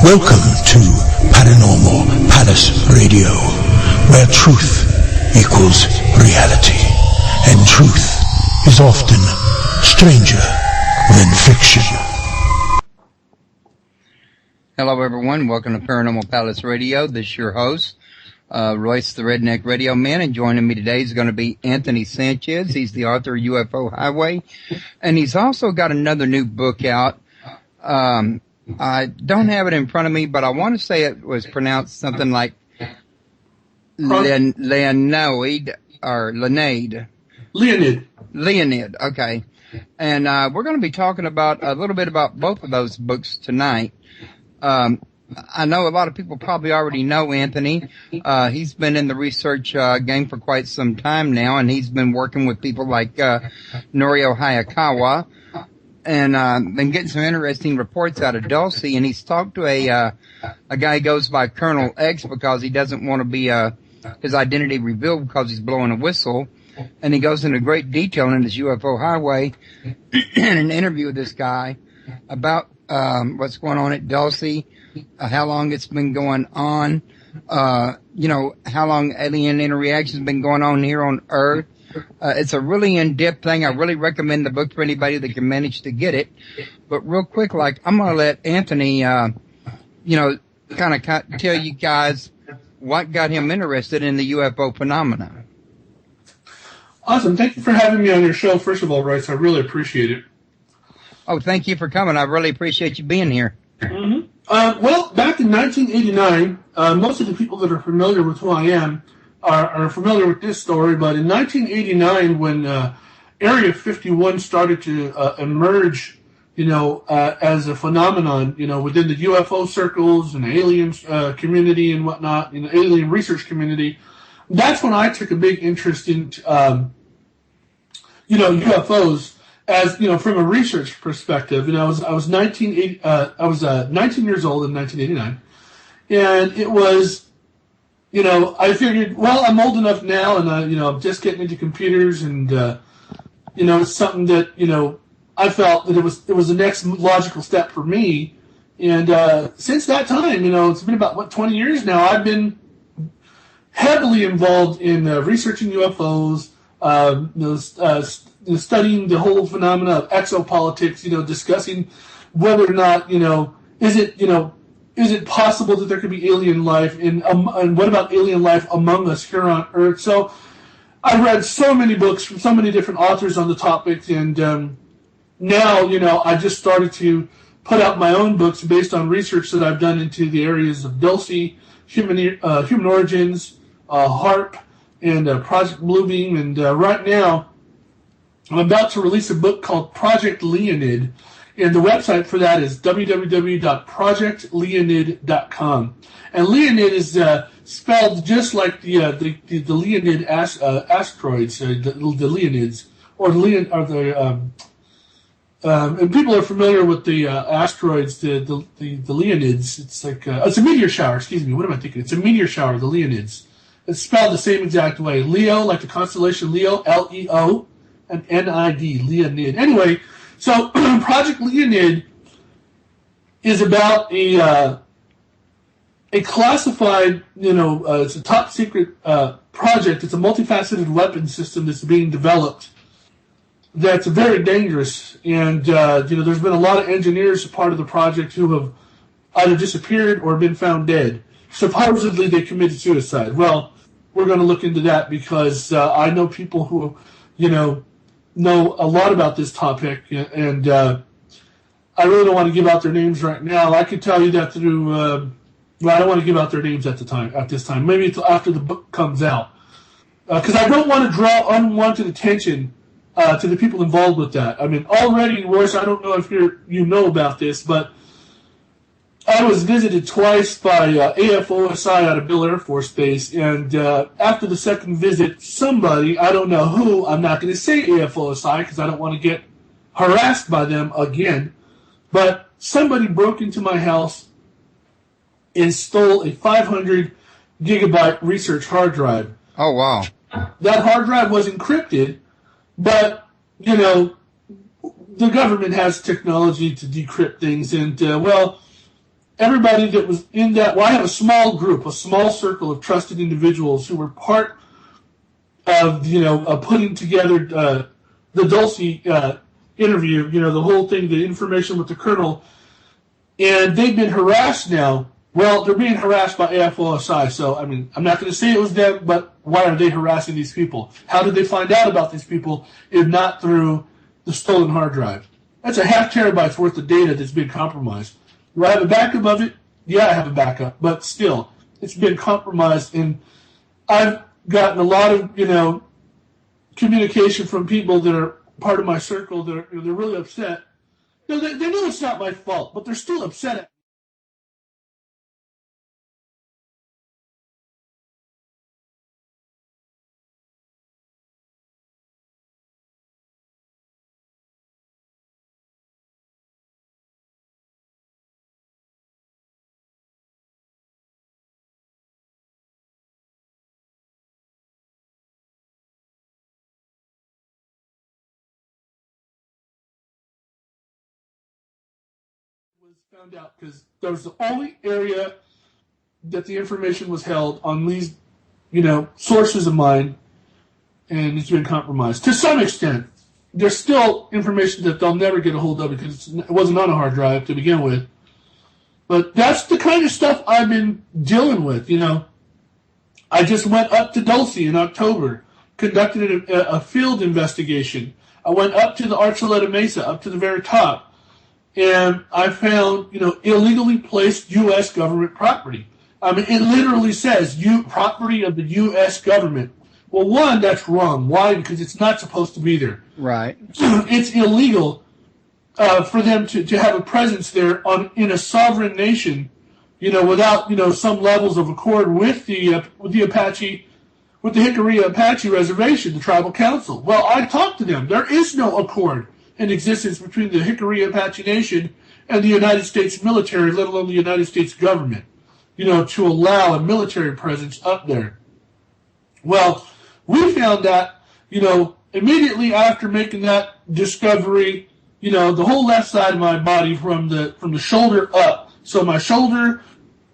Welcome to Paranormal Palace Radio, where truth equals reality, and truth is often stranger than fiction. Hello everyone, welcome to Paranormal Palace Radio. This is your host, Royce the Redneck Radio Man, and joining me today is going to be Anthony Sanchez. He's the author of UFO Highway, and he's also got another new book out. I don't have it in front of me, but I want to say it was pronounced something like Leonid or Leonid. Leonid, okay. And we're going to be talking about a little bit about both of those books tonight. I know a lot of people probably already know Anthony. He's been in the research game for quite some time now, and he's been working with people like Norio Hayakawa, and been getting some interesting reports out of Dulce. And he's talked to a guy who goes by Colonel X because he doesn't want to be his identity revealed because he's blowing a whistle. And he goes into great detail in his UFO Highway in an interview with this guy about what's going on at Dulce, how long it's been going on, how long alien interactions been going on here on Earth. It's a really in-depth thing. I really recommend the book for anybody that can manage to get it. But real quick, I'm going to let Anthony, kind of tell you guys what got him interested in the UFO phenomena. Awesome. Thank you for having me on your show, first of all, Royce. I really appreciate it. Oh, thank you for coming. I really appreciate you being here. Mm-hmm. Well, back in 1989, most of the people that are familiar with who I am are familiar with this story, but in 1989, when Area 51 started to emerge, as a phenomenon, within the UFO circles and alien community and whatnot, alien research community, that's when I took a big interest in, UFOs. As from a research perspective, I was 19 years old in 1989, and it was, I figured, well, I'm old enough now, and I'm just getting into computers, and it's something that I felt that it was the next logical step for me, and since that time, it's been about 20 years now. I've been heavily involved in researching UFOs, studying the whole phenomena of exopolitics, discussing whether or not, is it possible that there could be alien life, and what about alien life among us here on Earth? So I read so many books from so many different authors on the topic, and now, I just started to put out my own books based on research that I've done into the areas of Dulce, human origins, HARP, and Project Bluebeam, and right now, I'm about to release a book called Project Leonid, and the website for that is www.projectleonid.com. And Leonid is spelled just like the Leonid asteroids, the Leonids, and people are familiar with the asteroids, the Leonids. It's like it's a meteor shower. Excuse me. What am I thinking? It's a meteor shower. The Leonids. It's spelled the same exact way. Leo, like the constellation Leo, Leo. And N-I-D, Leonid. Anyway, so Project Leonid is about a classified, it's a top secret project. It's a multifaceted weapon system that's being developed that's very dangerous. And, there's been a lot of engineers, part of the project, who have either disappeared or been found dead. Supposedly they committed suicide. Well, we're going to look into that because I know people who, know a lot about this topic, and I really don't want to give out their names right now. I could tell you that through, I don't want to give out their names at this time. Maybe until after the book comes out, because I don't want to draw unwanted attention to the people involved with that. I mean, already, Royce, I don't know if you know about this, but I was visited twice by AFOSI out of Bill Air Force Base, and after the second visit, somebody, I don't know who, I'm not going to say AFOSI because I don't want to get harassed by them again, but somebody broke into my house and stole a 500 gigabyte research hard drive. Oh, wow. That hard drive was encrypted, but, the government has technology to decrypt things, and, everybody that was in that, well, I have a small group, a small circle of trusted individuals who were part of, putting together the Dulce interview, the whole thing, the information with the colonel, and they've been harassed now. Well, they're being harassed by AFOSI, so, I mean, I'm not going to say it was them, but why are they harassing these people? How did they find out about these people if not through the stolen hard drive? That's a half terabyte's worth of data that's been compromised. Do I have a backup of it? Yeah, I have a backup, but still, it's been compromised, and I've gotten a lot of, communication from people that are part of my circle. They're really upset. They know it's not my fault, but they're still upset at me. Was found out because that was the only area that the information was held on these, sources of mine, and it's been compromised to some extent. There's still information that they'll never get a hold of because it wasn't on a hard drive to begin with. But that's the kind of stuff I've been dealing with. I just went up to Dulce in October, conducted a field investigation. I went up to the Archuleta Mesa, up to the very top. And I found, illegally placed U.S. government property. I mean, it literally says property of the U.S. government. Well, one, that's wrong. Why? Because it's not supposed to be there. Right. It's illegal for them to have a presence there in a sovereign nation, without some levels of accord with the Apache, with the Hickory Apache Reservation, the Tribal Council. Well, I talked to them. There is no accord in existence between the Hickory Apache Nation and the United States military, let alone the United States government, to allow a military presence up there. Well, we found that, immediately after making that discovery, the whole left side of my body from the shoulder up, so my shoulder,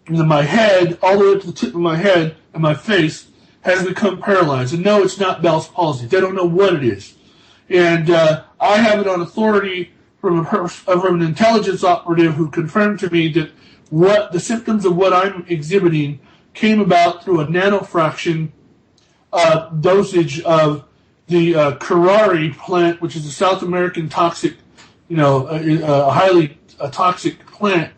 and then my head, all the way up to the tip of my head and my face has become paralyzed. And no, it's not Bell's palsy. They don't know what it is. And I have it on authority from an intelligence operative who confirmed to me that the symptoms of what I'm exhibiting came about through a nanofraction dosage of the curare plant, which is a South American toxic, a highly toxic plant,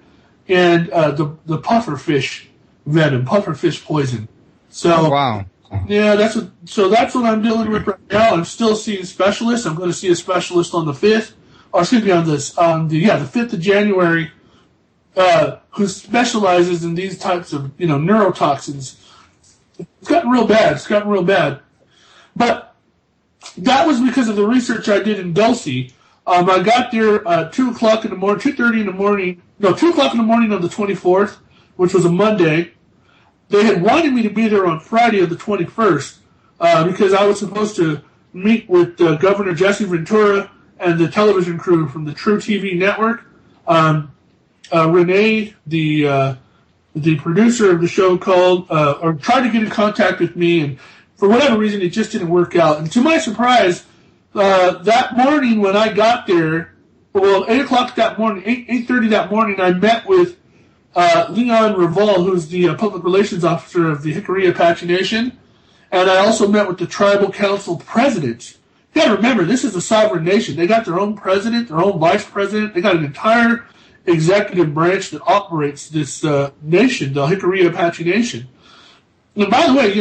and the pufferfish venom, pufferfish poison. So. Oh, wow. Yeah, that's what I'm dealing with right now. I'm still seeing specialists. I'm going to see a specialist on the 5th, or excuse me, on the 5th of January, who specializes in these types of, neurotoxins. It's gotten real bad. But that was because of the research I did in Dulce. I got there 2:30 in the morning on the 24th, which was a Monday. They had wanted me to be there on Friday of the 21st because I was supposed to meet with Governor Jesse Ventura and the television crew from the True TV network. Renee, the producer of the show, called or tried to get in contact with me, and for whatever reason, it just didn't work out. And to my surprise, that morning when I got there, 8 o'clock that morning, 8:30 that morning, I met with Leonid, who's the public relations officer of the Hickory Apache Nation, and I also met with the Tribal Council president. You got to remember, this is a sovereign nation. They got their own president, their own vice president. They got an entire executive branch that operates this nation, the Hickory Apache Nation. And by the way,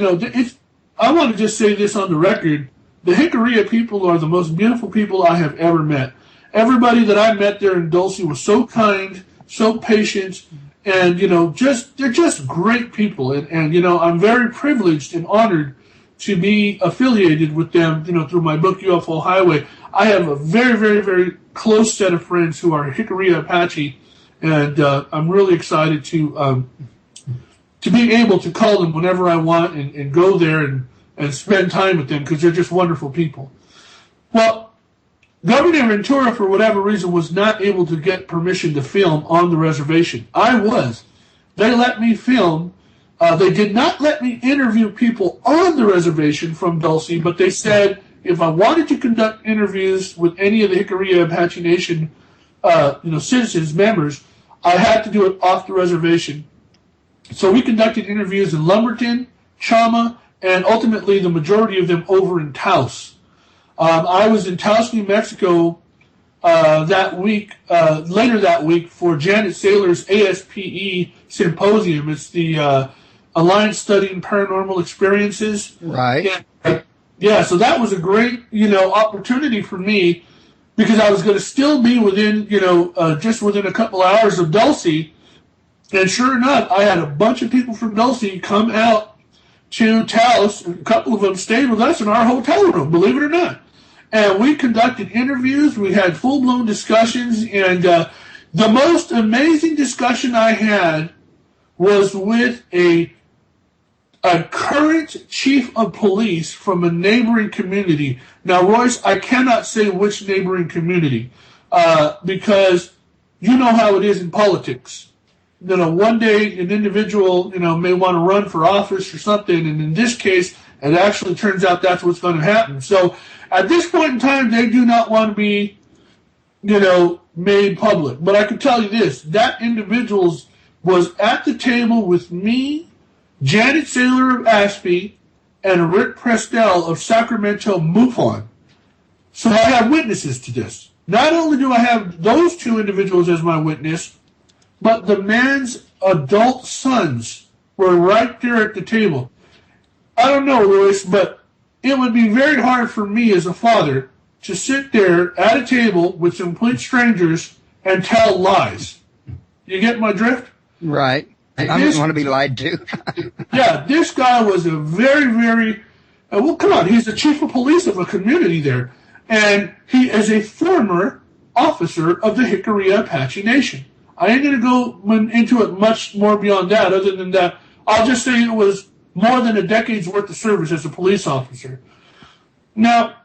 I want to just say this on the record. The Hickory people are the most beautiful people I have ever met. Everybody that I met there in Dulce was so kind, so patient, and, they're just great people. And I'm very privileged and honored to be affiliated with them, through my book, UFO Highway. I have a very, very, very close set of friends who are Hickory Apache, and I'm really excited to be able to call them whenever I want and go there and spend time with them because they're just wonderful people. Well, Governor Ventura, for whatever reason, was not able to get permission to film on the reservation. I was. They let me film. They did not let me interview people on the reservation from Dulce, but they said if I wanted to conduct interviews with any of the Jicarilla Apache Nation, citizens, members, I had to do it off the reservation. So we conducted interviews in Lumberton, Chama, and ultimately the majority of them over in Taos. I was in Taos, New Mexico that week, later that week, for Janet Saylor's ASPE symposium. It's the Alliance Studying Paranormal Experiences. Right. Yeah, so that was a great, opportunity for me because I was going to still be within, just within a couple hours of Dulce. And sure enough, I had a bunch of people from Dulce come out to Taos. A couple of them stayed with us in our hotel room, believe it or not. And we conducted interviews. We had full-blown discussions. And the most amazing discussion I had was with a current chief of police from a neighboring community. Now, Royce, I cannot say which neighboring community because you know how it is in politics. One day an individual, may want to run for office or something, and in this case, it actually turns out that's what's going to happen. So at this point in time, they do not want to be, made public. But I can tell you this, that individual was at the table with me, Janet Saylor of ASPE, and Rick Prestel of Sacramento MUFON. So I have witnesses to this. Not only do I have those two individuals as my witness, but the man's adult sons were right there at the table. I don't know, Louis, but it would be very hard for me as a father to sit there at a table with some complete strangers and tell lies. You get my drift? Right. I don't want to be lied to. Yeah, this guy was a very, very, come on, he's the chief of police of a community there. And he is a former officer of the Jicarilla Apache Nation. I ain't going to go into it much more beyond that. Other than that, I'll just say it was more than a decade's worth of service as a police officer. Now,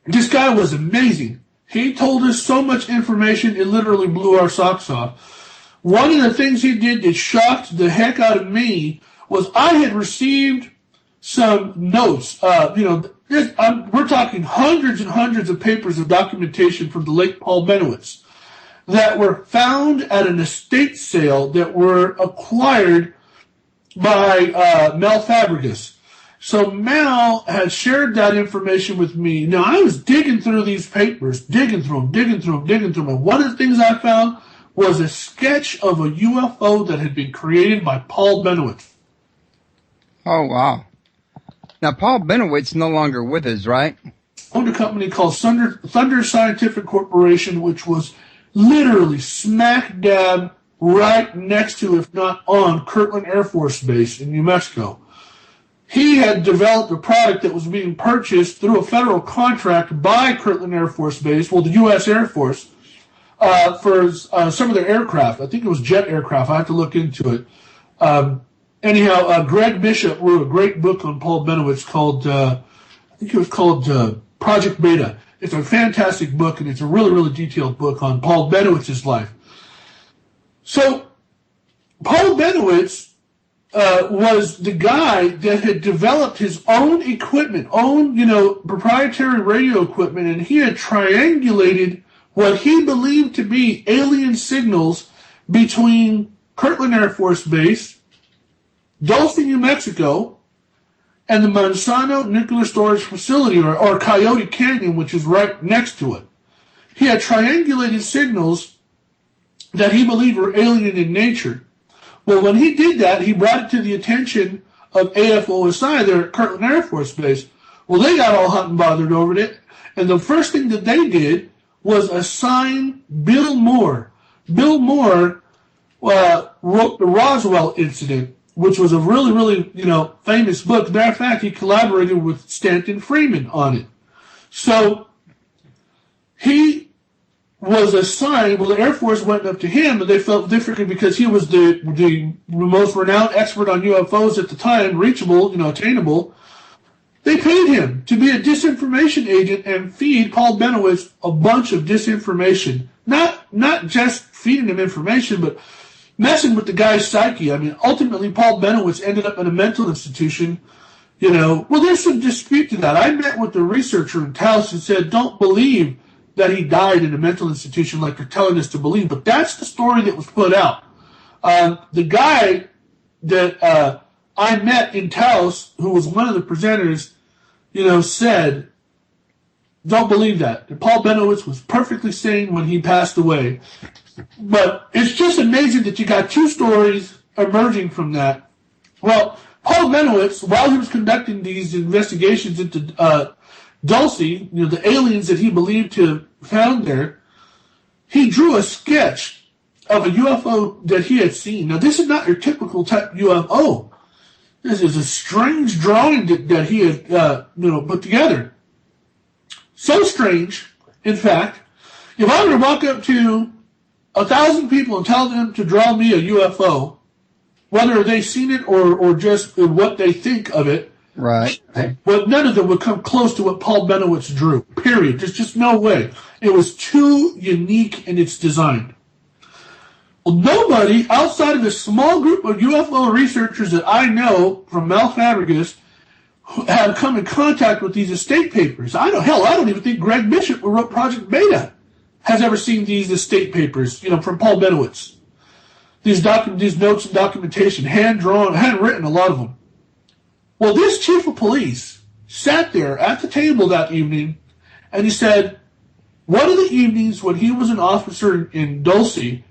this guy was amazing. He told us so much information, it literally blew our socks off. One of the things he did that shocked the heck out of me was I had received some notes. We're talking hundreds and hundreds of papers of documentation from the late Paul Benowitz that were found at an estate sale that were acquired by Mel Fabregas. So Mel had shared that information with me. Now, I was digging through these papers, digging through them. And one of the things I found was a sketch of a UFO that had been created by Paul Benowitz. Oh, wow. Now, Paul Benowitz no longer with us, right? Owned a company called Thunder Scientific Corporation, which was literally smack dab right next to, if not on, Kirtland Air Force Base in New Mexico. He had developed a product that was being purchased through a federal contract by Kirtland Air Force Base, well, the U.S. Air Force, for some of their aircraft. I think it was jet aircraft. I have to look into it. Greg Bishop wrote a great book on Paul Benowitz called, Project Beta. It's a fantastic book, and it's a really, really detailed book on Paul Benowitz's life. So, Paul Benowitz was the guy that had developed his own equipment, proprietary radio equipment, and he had triangulated what he believed to be alien signals between Kirtland Air Force Base, Dulce, New Mexico, and the Manzano Nuclear Storage Facility, or Coyote Canyon, which is right next to it. He had triangulated signals that he believed were alien in nature. Well, when he did that, he brought it to the attention of AFOSI there at Kirtland Air Force Base. Well, they got all hot and bothered over it, and the first thing that they did was assign Bill Moore. Bill Moore wrote the Roswell incident, which was a really, really, famous book. As a matter of fact, he collaborated with Stanton Freeman on it. So he was assigned, the Air Force went up to him, and they felt differently because he was the most renowned expert on UFOs at the time, reachable, attainable. They paid him to be a disinformation agent and feed Paul Benowitz a bunch of disinformation. Not just feeding him information, but messing with the guy's psyche. I mean, ultimately, Paul Benowitz ended up in a mental institution. Well, there's some dispute to that. I met with the researcher in Dulce who said, don't believe that he died in a mental institution like they're telling us to believe. But that's the story that was put out. The guy that I met in Dulce, who was one of the presenters, said, don't believe that. And Paul Benowitz was perfectly sane when he passed away. But it's just amazing that you got two stories emerging from that. Well, Paul Benowitz, while he was conducting these investigations into Dulce, the aliens that he believed to have found there, he drew a sketch of a UFO that he had seen. Now, this is not your typical type UFO. This is a strange drawing that he had, put together. So strange, in fact, if I were to walk up to 1,000 people and tell them to draw me a UFO, whether they've seen it or just what they think of it, right? But none of them would come close to what Paul Benowitz drew. Period. There's just no way. It was too unique in its design. Well, nobody outside of a small group of UFO researchers that I know from Mel Fabregas have come in contact with these estate papers. I don't even think Greg Bishop, who wrote Project Beta, has ever seen these estate papers, from Paul Benowitz. These notes and documentation, hand-drawn, handwritten, a lot of them. Well, this chief of police sat there at the table that evening, and he said, one of the evenings when he was an officer in Dulce, him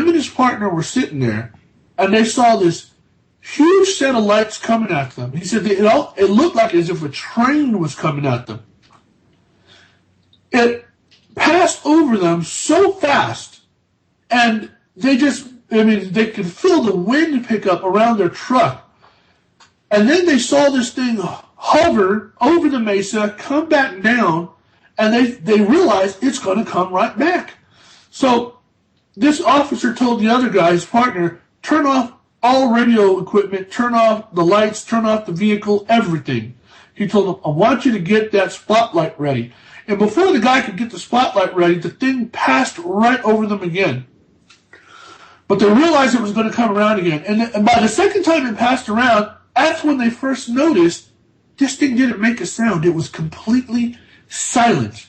and his partner were sitting there, and they saw this huge set of lights coming at them. He said it looked like as if a train was coming at them. It passed over them so fast, and they could feel the wind pick up around their truck. And then they saw this thing hover over the mesa, come back down, and they realized it's going to come right back. So this officer told the other guy, his partner, turn off all radio equipment, turn off the lights, turn off the vehicle, everything. He told him, I want you to get that spotlight ready. And before the guy could get the spotlight ready, the thing passed right over them again. But they realized it was going to come around again. And by the second time it passed around, that's when they first noticed this thing didn't make a sound. It was completely silent.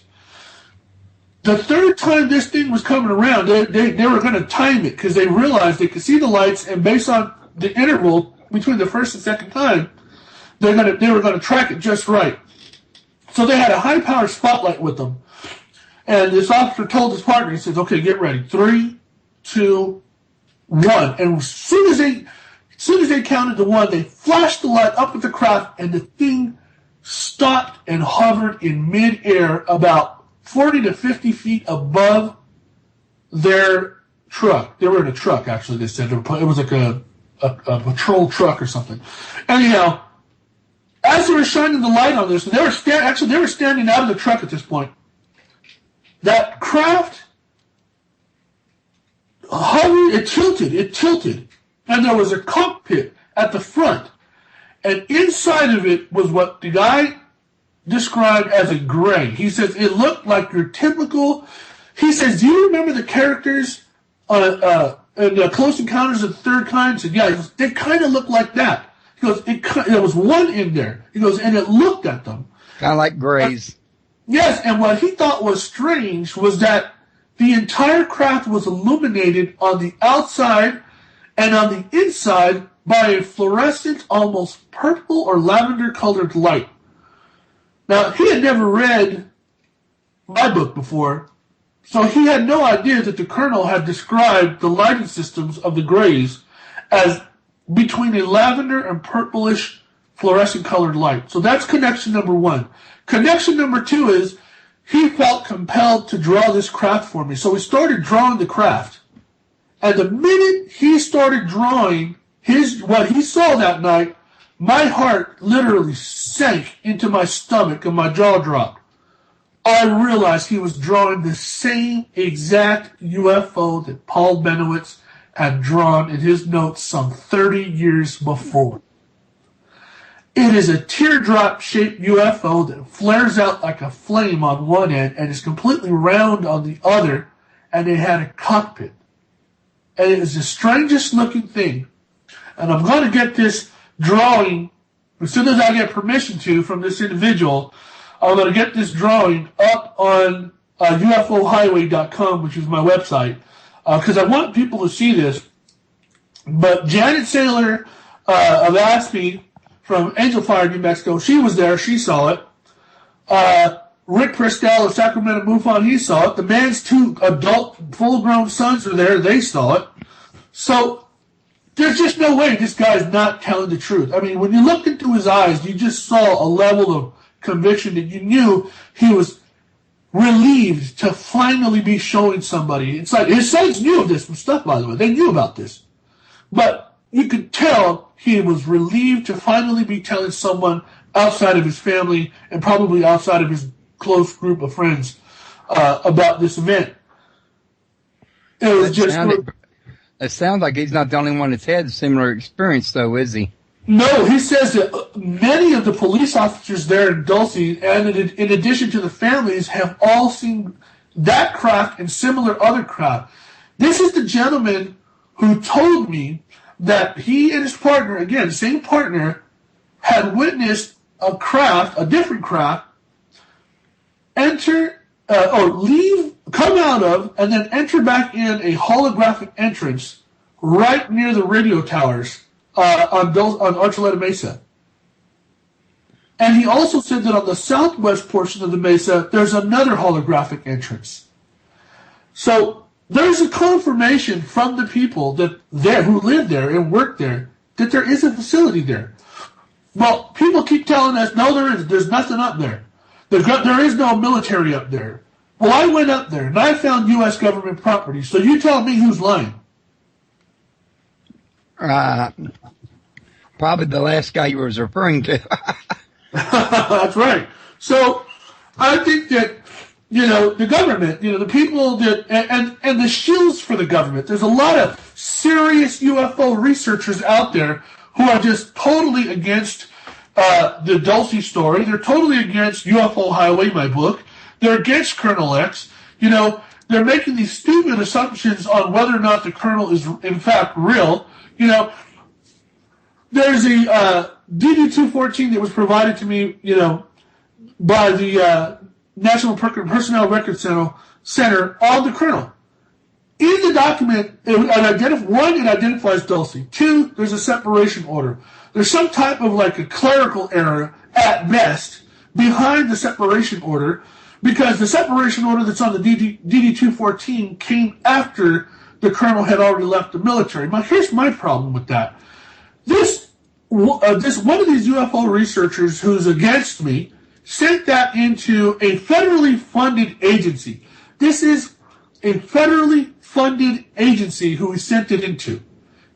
The third time this thing was coming around, they were going to time it because they realized they could see the lights, and based on the interval between the first and second time, they were going to track it just right. So they had a high-powered spotlight with them. And this officer told his partner, he says, okay, get ready. 3, 2, 1. And as soon as they counted to 1, they flashed the light up at the craft, and the thing stopped and hovered in midair about 40 to 50 feet above their truck. They were in a truck, actually, they said. It was like a patrol truck or something. Anyhow, as they were shining the light on this, and they were standing out of the truck at this point, that craft hovered, it tilted, and there was a cockpit at the front, and inside of it was what the guy described as a gray. He says it looked like your typical. He says, do you remember the characters in the Close Encounters of the Third Kind? He said, yeah. He goes, they kind of look like that. He goes, there was one in there. He goes, and it looked at them. Kind of like grays. Yes, and what he thought was strange was that the entire craft was illuminated on the outside and on the inside by a fluorescent, almost purple or lavender-colored light. Now, he had never read my book before, so he had no idea that the colonel had described the lighting systems of the Greys as between a lavender and purplish fluorescent-colored light. So that's connection number 1. Connection number 2 is he felt compelled to draw this craft for me. So he started drawing the craft. And the minute he started drawing what he saw that night, my heart literally sank into my stomach and my jaw dropped. I realized he was drawing the same exact UFO that Paul Benowitz had drawn in his notes some 30 years before. It is a teardrop-shaped UFO that flares out like a flame on one end and is completely round on the other, and it had a cockpit. And it is the strangest looking thing. And I'm going to get this drawing, as soon as I get permission to from this individual, I'm going to get this drawing up on UFOhighway.com, which is my website, because I want people to see this. But Janet Saylor of Aspie from Angel Fire, New Mexico, she was there. She saw it. Rick Prestel of Sacramento MUFON, he saw it. The man's 2 adult, full-grown sons are there. They saw it. So there's just no way this guy's not telling the truth. I mean, when you looked into his eyes, you just saw a level of conviction that you knew he was relieved to finally be showing somebody. It's like his sons knew of this stuff, by the way. They knew about this. But you could tell he was relieved to finally be telling someone outside of his family and probably outside of his close group of friends about this event. It was it sounds like he's not the only one that's had a similar experience, though, is he? No, he says that many of the police officers there in Dulce, and in addition to the families, have all seen that craft and similar other craft. This is the gentleman who told me that he and his partner, again, same partner, had witnessed a craft, a different craft, enter or leave, come out of, and then enter back in a holographic entrance right near the radio towers on Archuleta Mesa. And he also said that on the southwest portion of the mesa, there's another holographic entrance. So there's a confirmation from the people that who live there and work there that there is a facility there. Well, people keep telling us, no, there isn't. There's nothing up there. There is no military up there. Well, I went up there, and I found U.S. government property. So you tell me who's lying. Probably the last guy you was referring to. That's right. So I think that, the government, the people that, and the shields for the government, there's a lot of serious UFO researchers out there who are just totally against the Dulce story. They're totally against UFO Highway, my book. They're against Colonel X. They're making these stupid assumptions on whether or not the Colonel is in fact real. There's a DD-214 that was provided to me, by the National Personnel Records Center on the Colonel. In the document, it identifies Dulce. 2, there's a separation order. There's some type of like a clerical error at best behind the separation order, because the separation order that's on the DD-214 came after the Colonel had already left the military. Now, here's my problem with that. This one of these UFO researchers who's against me sent that into a federally funded agency. This is a federally funded agency who he sent it into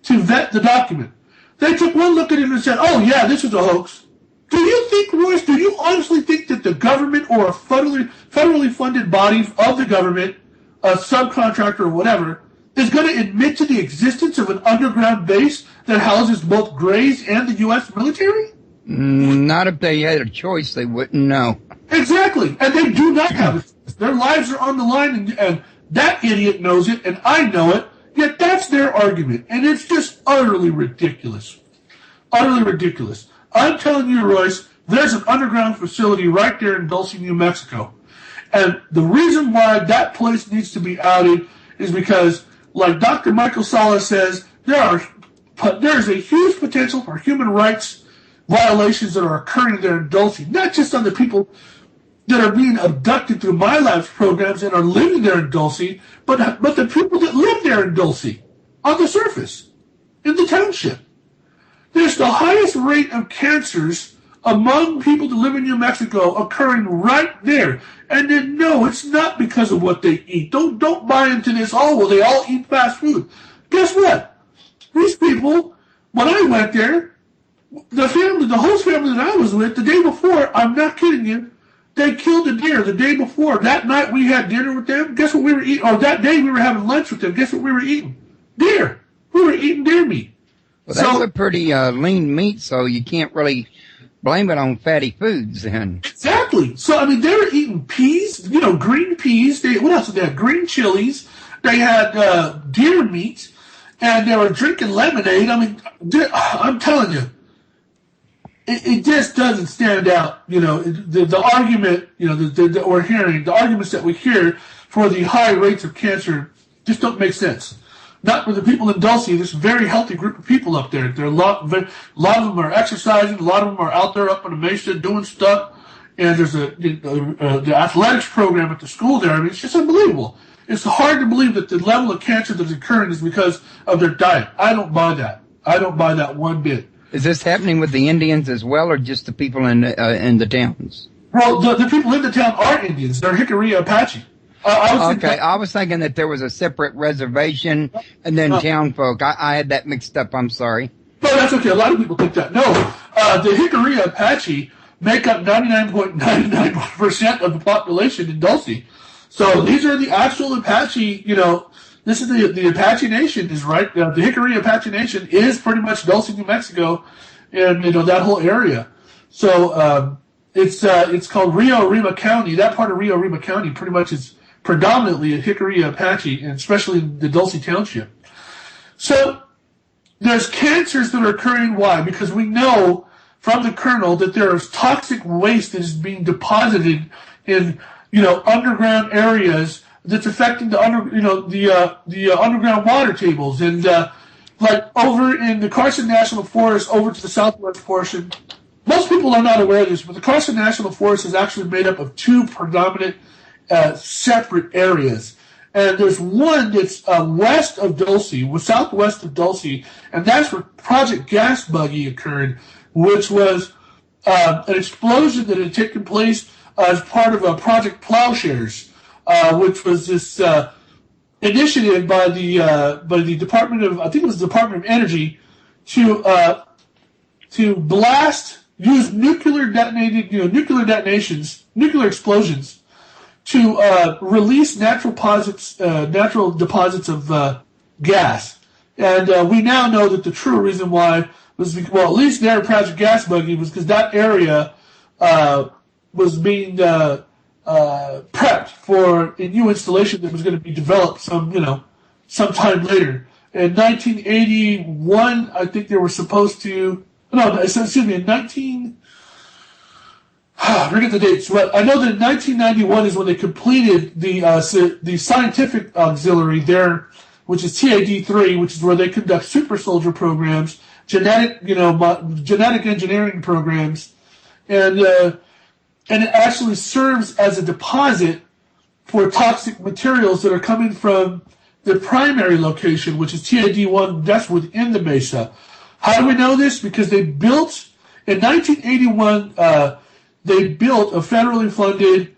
to vet the document. They took one look at it and said, oh, yeah, this is a hoax. Do you think, Royce, do you honestly think that the government or a federally funded body of the government, a subcontractor or whatever, is going to admit to the existence of an underground base that houses both Greys and the U.S. military? Not if they had a choice, they wouldn't know. Exactly. And they do not have it. Their lives are on the line, and that idiot knows it, and I know it, yet that's their argument. And it's just utterly ridiculous. Utterly ridiculous. I'm telling you, Royce, there's an underground facility right there in Dulce, New Mexico. And the reason why that place needs to be outed is because, like Dr. Michael Sala says, there is a huge potential for human rights violations that are occurring there in Dulce, not just on the people that are being abducted through My Lab's programs and are living there in Dulce, but the people that live there in Dulce, on the surface, in the township. There's the highest rate of cancers among people that live in New Mexico occurring right there. And then, no, it's not because of what they eat. Don't buy into this, well, they all eat fast food. Guess what? These people, when I went there, the host family that I was with, the day before, I'm not kidding you, they killed a deer the day before. That night we had dinner with them. Guess what we were eating? Or that day we were having lunch with them. Guess what we were eating? Deer. We were eating deer meat. Well, that's a pretty lean meat, so you can't really blame it on fatty foods then. Exactly. So, I mean, they were eating peas, green peas. What else did they have? Green chilies. They had deer meat. And they were drinking lemonade. I mean, I'm telling you, it just doesn't stand out. The argument, that we're hearing, the arguments that we hear for the high rates of cancer just don't make sense. Not for the people in Dulce. There's a very healthy group of people up there. A lot of them are exercising. A lot of them are out there up on the mesa doing stuff. And there's the athletics program at the school there. I mean, it's just unbelievable. It's hard to believe that the level of cancer that's occurring is because of their diet. I don't buy that. I don't buy that one bit. Is this happening with the Indians as well, or just the people in the towns? Well, the people in the town are Indians. They're Hickory Apache. I was thinking that there was a separate reservation and then town folk. I had that mixed up. I'm sorry. No, that's okay. A lot of people think that. No, the Hickory Apache make up 99.99% of the population in Dulce. So these are the actual Apache, this is the Apache Nation is right. The Hickory Apache Nation is pretty much Dulce, New Mexico, and, that whole area. So, it's called Rio Rima County. That part of Rio Rima County pretty much is predominantly a Hickory Apache, and especially the Dulce Township. So there's cancers that are occurring. Why? Because we know from the colonel that there is toxic waste that is being deposited in underground areas that's affecting the underground water tables, and like over in the Carson National Forest, over to the southwest portion. Most people are not aware of this, but the Carson National Forest is actually made up of two predominant separate areas. And there's one that's west of Dulce, southwest of Dulce, and that's where Project Gas Buggy occurred, which was an explosion that had taken place as part of Project Plowshares, which was this initiative by the Department of, I think it was the Department of Energy, to use nuclear detonations, nuclear explosions, to release natural deposits of gas. And we now know that the true reason why was, at least there at Project Gas Buggy, was because that area was being prepped for a new installation that was going to be developed sometime later. In 1981, I think they were supposed to. No, excuse me. In I forget the dates, but I know that in 1991 is when they completed the scientific auxiliary there, which is TAD3, which is where they conduct super soldier programs, genetic engineering programs, and it actually serves as a deposit for toxic materials that are coming from the primary location, which is TAD1. That's within the mesa. How do we know this? Because they built in 1981. They built a federally funded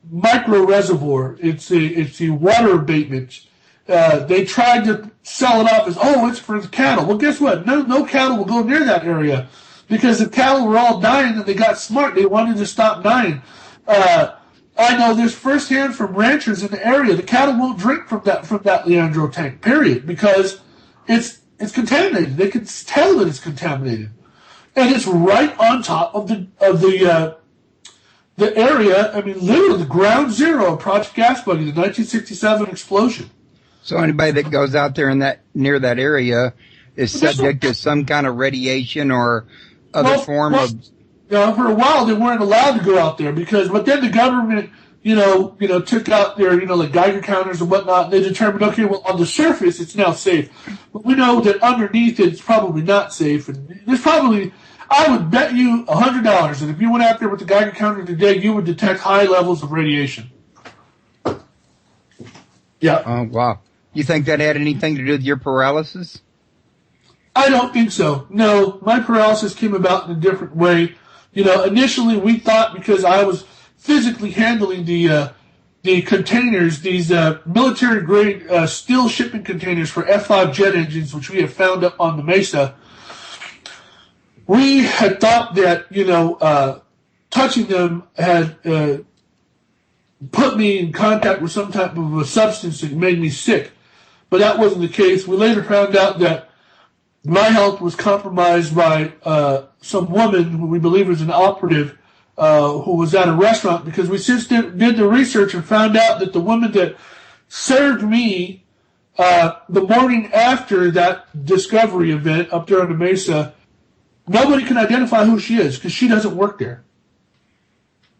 micro reservoir. It's a water abatement. They tried to sell it off as, it's for the cattle. Well, guess what? No cattle will go near that area because the cattle were all dying, and they got smart. They wanted to stop dying. I know this firsthand from ranchers in the area. The cattle won't drink from that Leandro tank, period, because it's contaminated. They can tell that it's contaminated. And it's right on top of the area. I mean, literally the ground zero of Project Gas Buggy, the 1967 explosion. So anybody that goes out there near that area is subject to some kind of radiation or other form of. For a while they weren't allowed to go out there but then the government, took out their, like Geiger counters and whatnot. And they determined, okay, well, on the surface it's now safe, but we know that underneath it's probably not safe. And there's probably, I would bet you $100 that if you went out there with the Geiger counter today, you would detect high levels of radiation. Yeah. Oh, wow. You think that had anything to do with your paralysis? I don't think so. No, my paralysis came about in a different way. Initially we thought because I was physically handling the containers, these military-grade steel shipping containers for F-5 jet engines, which we have found up on the mesa, we had thought that, touching them had put me in contact with some type of a substance that made me sick. But that wasn't the case. We later found out that my health was compromised by some woman who we believe was an operative who was at a restaurant, because we since did the research and found out that the woman that served me the morning after that discovery event up there on the Mesa, nobody can identify who she is because she doesn't work there.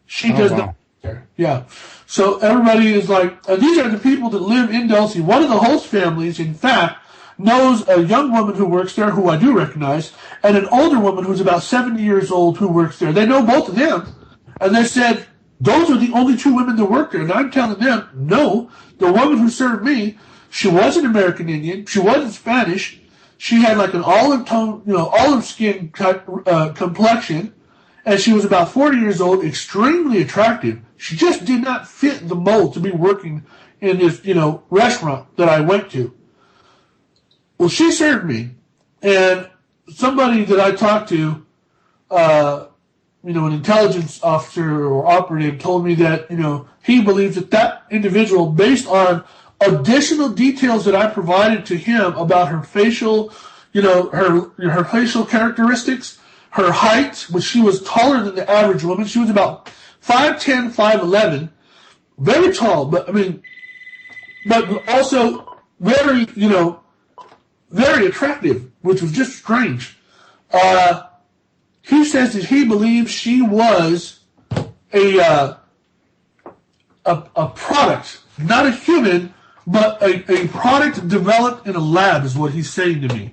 She does not work there. Yeah. So everybody is like, these are the people that live in Dulce. One of the host families, in fact, knows a young woman who works there, who I do recognize, and an older woman who's about 70 years old who works there. They know both of them. And they said, those are the only two women that work there. And I'm telling them, no, the woman who served me, she wasn't American Indian. She wasn't Spanish. She had like an olive tone, olive skin complexion. And she was about 40 years old, extremely attractive. She just did not fit the mold to be working in this, restaurant that I went to. Well, she served me, and somebody that I talked to, an intelligence officer or operative, told me that, he believes that individual, based on additional details that I provided to him about her facial, her facial characteristics, her height, which she was taller than the average woman. She was about 5'10", 5'11", very tall, but also very, very attractive, which was just strange. He says that he believes she was a product, not a human, but a product developed in a lab, is what he's saying to me.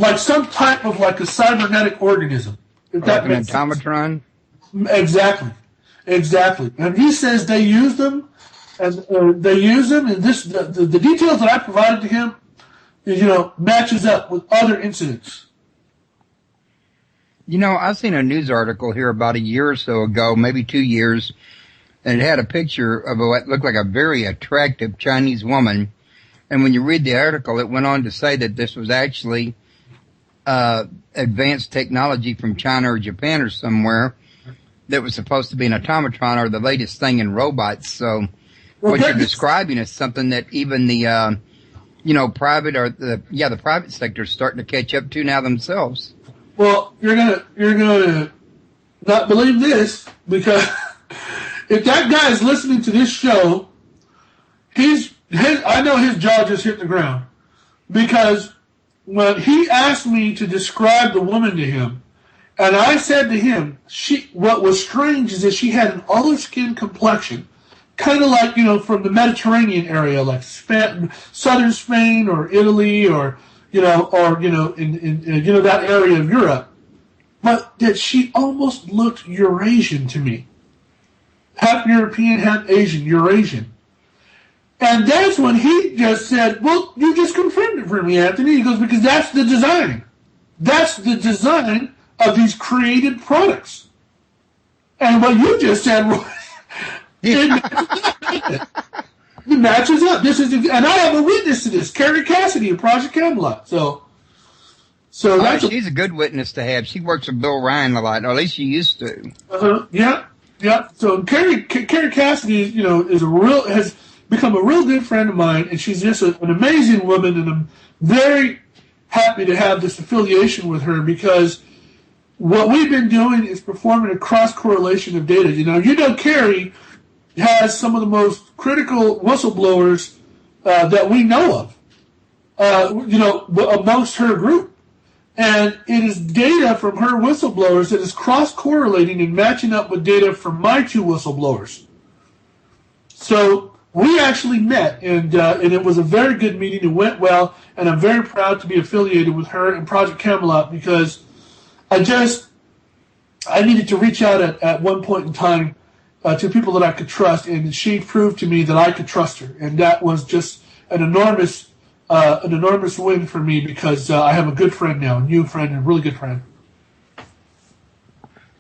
Like some type of like a cybernetic organism. If that like an automatron? Exactly. And he says they use them, and this the details that I provided to him, matches up with other incidents. I seen a news article here about a year or so ago, maybe 2 years, and it had a picture of what looked like a very attractive Chinese woman. And when you read the article, it went on to say that this was actually advanced technology from China or Japan or somewhere that was supposed to be an automatron or the latest thing in robots. So what you're describing is something that even the private or the private sector is starting to catch up to now themselves. Well, you're gonna not believe this, because if that guy is listening to this show, I know his jaw just hit the ground, because when he asked me to describe the woman to him, and I said to him, what was strange is that she had an olive skin complexion, kind of like, from the Mediterranean area, like southern Spain or Italy or in that area of Europe. But that she almost looked Eurasian to me. Half European, half Asian, Eurasian. And that's when he just said, well, you just confirmed it for me, Anthony. He goes, because that's the design. That's the design of these created products. And what you just said, it matches up. And I have a witness to this, Carrie Cassidy of Project Camelot. So she's a good witness to have. She works with Bill Ryan a lot, or at least she used to. Yeah. So Carrie Cassidy, has become a real good friend of mine, and she's just an amazing woman, and I'm very happy to have this affiliation with her, because what we've been doing is performing a cross-correlation of data. Carrie has some of the most critical whistleblowers that we know of, amongst her group. And it is data from her whistleblowers that is cross-correlating and matching up with data from my two whistleblowers. So we actually met, and it was a very good meeting. It went well, and I'm very proud to be affiliated with her and Project Camelot, because I needed to reach out at one point in time to people that I could trust, and she proved to me that I could trust her, and that was just an enormous win for me, because I have a good friend now, a new friend, and a really good friend.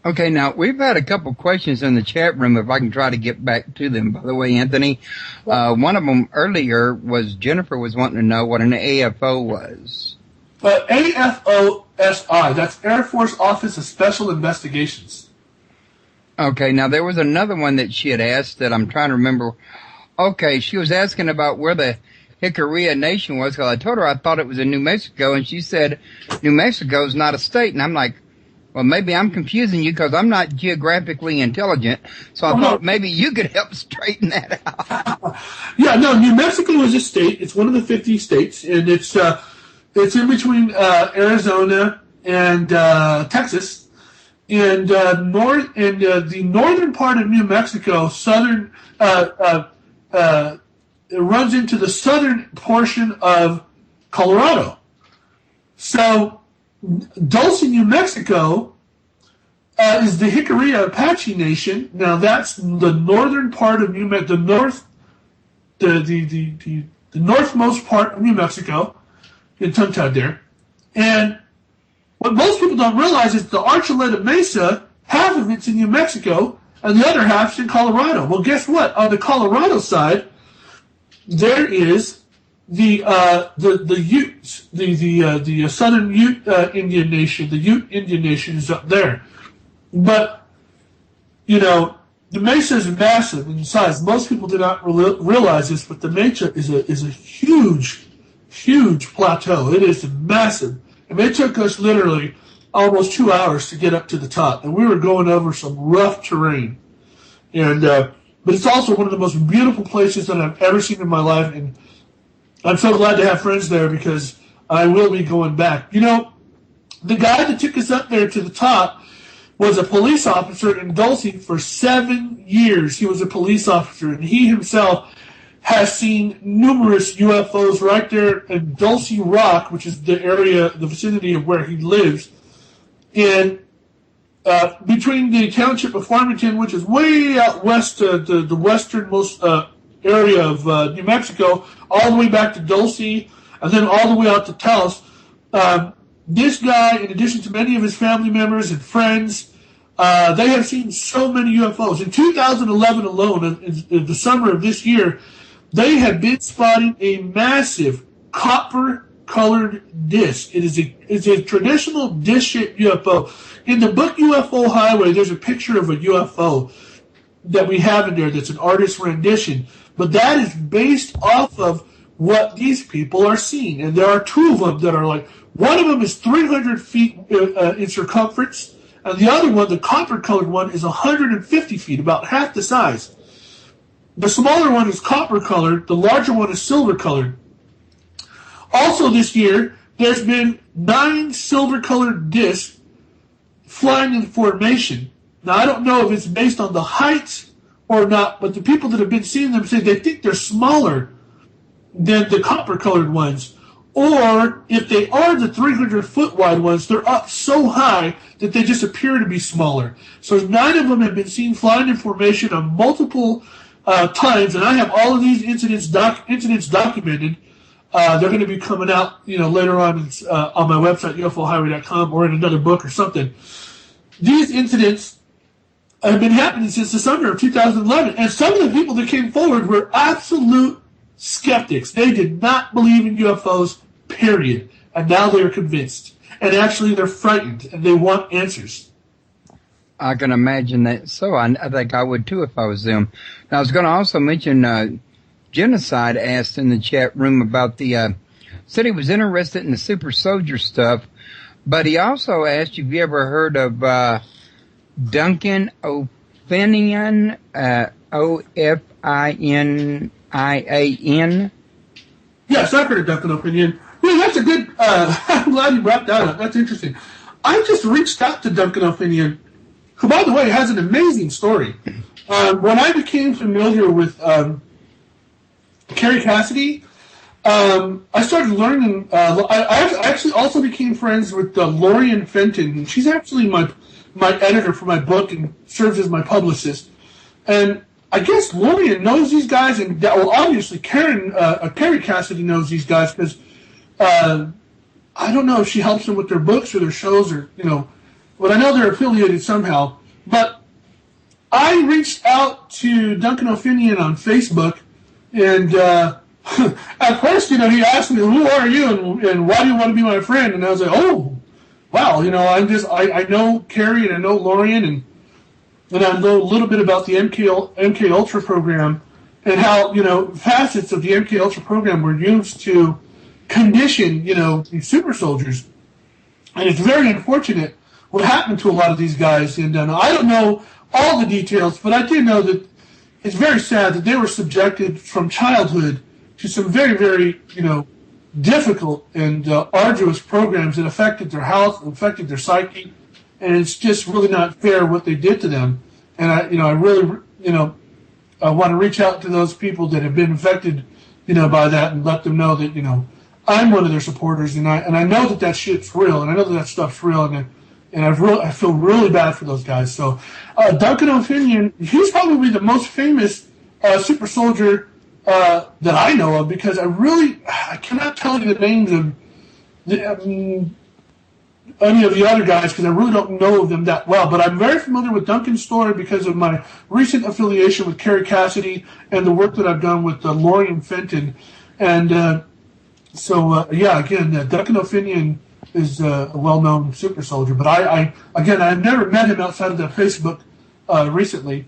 Okay, now we've had a couple questions in the chat room, if I can try to get back to them. By the way, Anthony, one of them earlier was Jennifer was wanting to know what an AFO was. AFOSI, that's Air Force Office of Special Investigations. Okay, now there was another one that she had asked that I'm trying to remember. Okay, she was asking about where the Jicarilla Nation was, because I told her I thought it was in New Mexico, and she said New Mexico is not a state. And I'm like, well, maybe I'm confusing you because I'm not geographically intelligent. So I thought maybe you could help straighten that out. Yeah, no, New Mexico is a state. It's one of the 50 states, and it's in between Arizona and Texas. And the northern part of New Mexico, it runs into the southern portion of Colorado. So Dulce, New Mexico, is the Jicarilla Apache Nation. Now that's the northern part of New Mexico, the northmost part of New Mexico, in tongue-tied there. And what most people don't realize is the Archuleta Mesa, half of it's in New Mexico, and the other half's in Colorado. Well, guess what? On the Colorado side, there is the Utes, the Southern Ute Indian Nation. The Ute Indian Nation is up there, but the Mesa is massive in size. Most people do not realize this, but the Mesa is a huge plateau. It is massive. And it took us literally almost 2 hours to get up to the top, and we were going over some rough terrain. And but it's also one of the most beautiful places that I've ever seen in my life, and I'm so glad to have friends there because I will be going back. The guy that took us up there to the top was a police officer in Dulce for 7 years. He was a police officer, and he himself has seen numerous UFOs right there in Dulce Rock, which is the vicinity of where he lives, and between the township of Farmington, which is way out west, the westernmost area of New Mexico, all the way back to Dulce, and then all the way out to Taos. This guy, in addition to many of his family members and friends, they have seen so many UFOs. In 2011 alone, in the summer of this year, they have been spotting a massive copper-colored disc. It's a traditional disc-shaped UFO. In the book UFO Highway, there's a picture of a UFO that we have in there that's an artist's rendition. But that is based off of what these people are seeing. And there are two of them that are like, one of them is 300 feet in circumference, and the other one, the copper-colored one, is 150 feet, about half the size. The smaller one is copper-colored. The larger one is silver-colored. Also this year, there's been 9 silver-colored discs flying in formation. Now, I don't know if it's based on the height or not, but the people that have been seeing them say they think they're smaller than the copper-colored ones. Or if they are the 300-foot wide ones, they're up so high that they just appear to be smaller. So 9 of them have been seen flying in formation on multiple times, and I have all of these incidents documented. They're going to be coming out, later on my website, ufohighway.com, or in another book or something. These incidents have been happening since the summer of 2011, and some of the people that came forward were absolute skeptics. They did not believe in UFOs, period. And now they're convinced. And actually, they're frightened, and they want answers. I can imagine that. So I think I would too if I was them. Now, I was going to also mention Genocide asked in the chat room about said he was interested in the super soldier stuff, but he also asked if you ever heard of Duncan O'Finian, Ofinian. Yes, I've heard of Duncan O'Finian. Yeah, that's a good, I'm glad you brought that up. That's interesting. I just reached out to Duncan O'Finian, who, by the way, has an amazing story. When I became familiar with Carrie Cassidy, I started learning. I actually also became friends with Lorian Fenton. She's actually my editor for my book and serves as my publicist. And I guess Lorian knows these guys, and obviously Carrie Cassidy knows these guys because I don't know if she helps them with their books or their shows or but I know they're affiliated somehow. But I reached out to Duncan O'Finian on Facebook, and at first, he asked me, "Who are you, and why do you want to be my friend?" And I was like, "Oh, wow, I know Carrie and I know Lorian, and I know a little bit about the MK Ultra program." and how, facets of the MK Ultra program were used to condition, these super soldiers. And it's very unfortunate what happened to a lot of these guys. And I don't know all the details, but I do know that it's very sad that they were subjected from childhood to some very, very, difficult and arduous programs that affected their health, affected their psyche, and it's just really not fair what they did to them. And I really, I want to reach out to those people that have been affected, by that, and let them know that, I'm one of their supporters, and I know that shit's real, and I know that stuff's real, and I feel really bad for those guys. So, Duncan O'Finian, he's probably the most famous super soldier that I know of, because I cannot tell you the names of any of the other guys, because I really don't know them that well. But I'm very familiar with Duncan's story because of my recent affiliation with Kerry Cassidy and the work that I've done with Lorian Fenton. And Duncan O'Finian is a well-known super soldier. But I've never met him outside of the Facebook recently.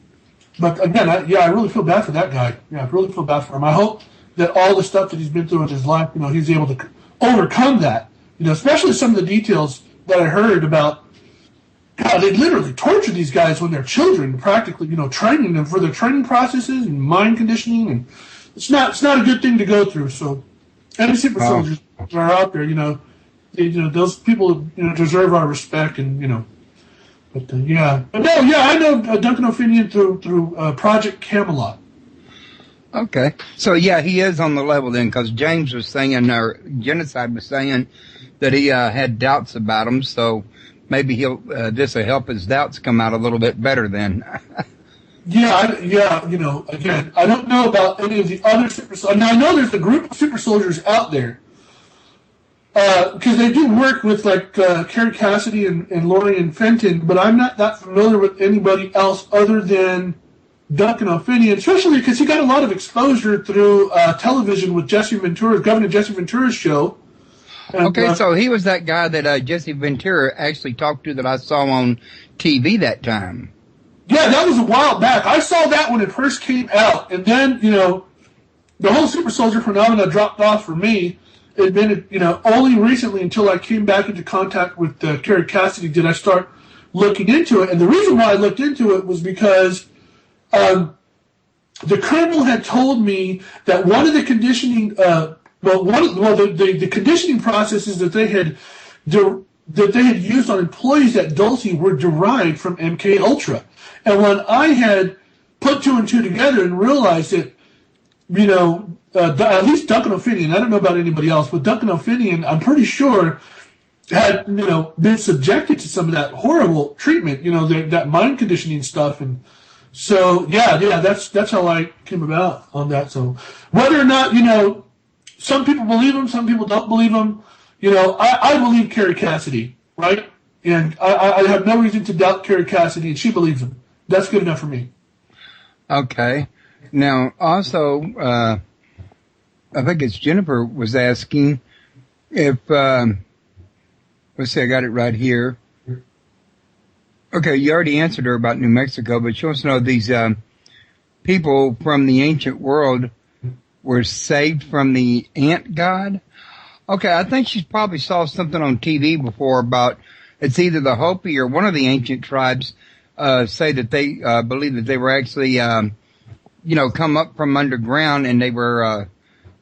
But again, I really feel bad for that guy. Yeah, I really feel bad for him. I hope that all the stuff that he's been through in his life, he's able to overcome that. Especially some of the details that I heard about how they literally torture these guys when they're children, practically, training them for their training processes and mind conditioning, and it's not a good thing to go through. So, any super soldiers that are out there, those people, deserve our respect, and I know Duncan O'Finian through Project Camelot. Okay, so he is on the level then, because James was saying, or Genocide was saying, that he had doubts about him, so maybe this will help his doubts come out a little bit better then. Again, I don't know about any of the other super soldiers. Now, I know there's a group of super soldiers out there, because they do work with, like, Kerry Cassidy and Lorian Fenton, but I'm not that familiar with anybody else other than Duncan O'Finian, especially because he got a lot of exposure through television with Governor Jesse Ventura's show. And, so he was that guy that Jesse Ventura actually talked to that I saw on TV that time. Yeah, that was a while back. I saw that when it first came out, and then, the whole super soldier phenomena dropped off for me. It had been, only recently, until I came back into contact with Kerry Cassidy, did I start looking into it. And the reason why I looked into it was because the colonel had told me that one of the conditioning the conditioning processes that they had used on employees at Dulce were derived from MK Ultra. And when I had put two and two together and realized that, at least Duncan O'Finian, I don't know about anybody else, but Duncan O'Finian, I'm pretty sure, had, been subjected to some of that horrible treatment, that mind conditioning stuff. And so, that's how I came about on that. So whether or not, some people believe him, some people don't believe him. I believe Kerry Cassidy, right? And I have no reason to doubt Kerry Cassidy, and she believes him. That's good enough for me. Okay. Now, also, I think it's Jennifer was asking if, let's see, I got it right here. Okay, you already answered her about New Mexico, but she wants to know these people from the ancient world were saved from the ant god. Okay, I think she's probably saw something on TV before about, it's either the Hopi or one of the ancient tribes say that they believe that they were actually, come up from underground, and they were,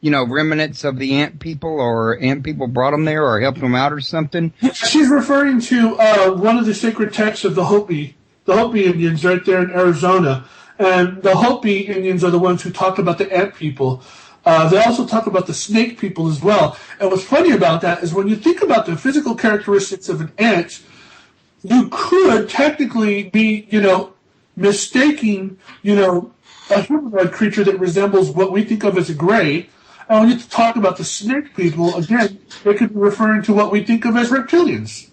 remnants of the ant people, or ant people brought them there or helped them out or something. She's referring to one of the sacred texts of the Hopi Indians right there in Arizona. And the Hopi Indians are the ones who talk about the ant people. They also talk about the snake people as well. And what's funny about that is when you think about the physical characteristics of an ant, you could technically be, mistaking, a humanoid creature that resembles what we think of as a gray. And when you talk about the snake people, again, they could be referring to what we think of as reptilians.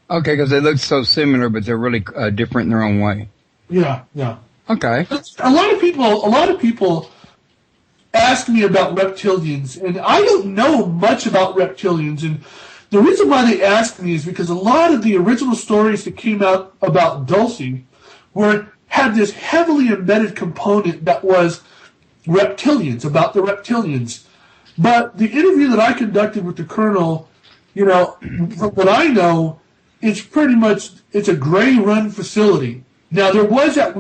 Okay, because they look so similar, but they're really different in their own way. Yeah. Okay. A lot of people ask me about reptilians, and I don't know much about reptilians. And the reason why they ask me is because a lot of the original stories that came out about Dulce were had this heavily embedded component that was reptilians, about the reptilians. But the interview that I conducted with the colonel, you know, from what I know, it's pretty much, it's a gray run facility. Now there was a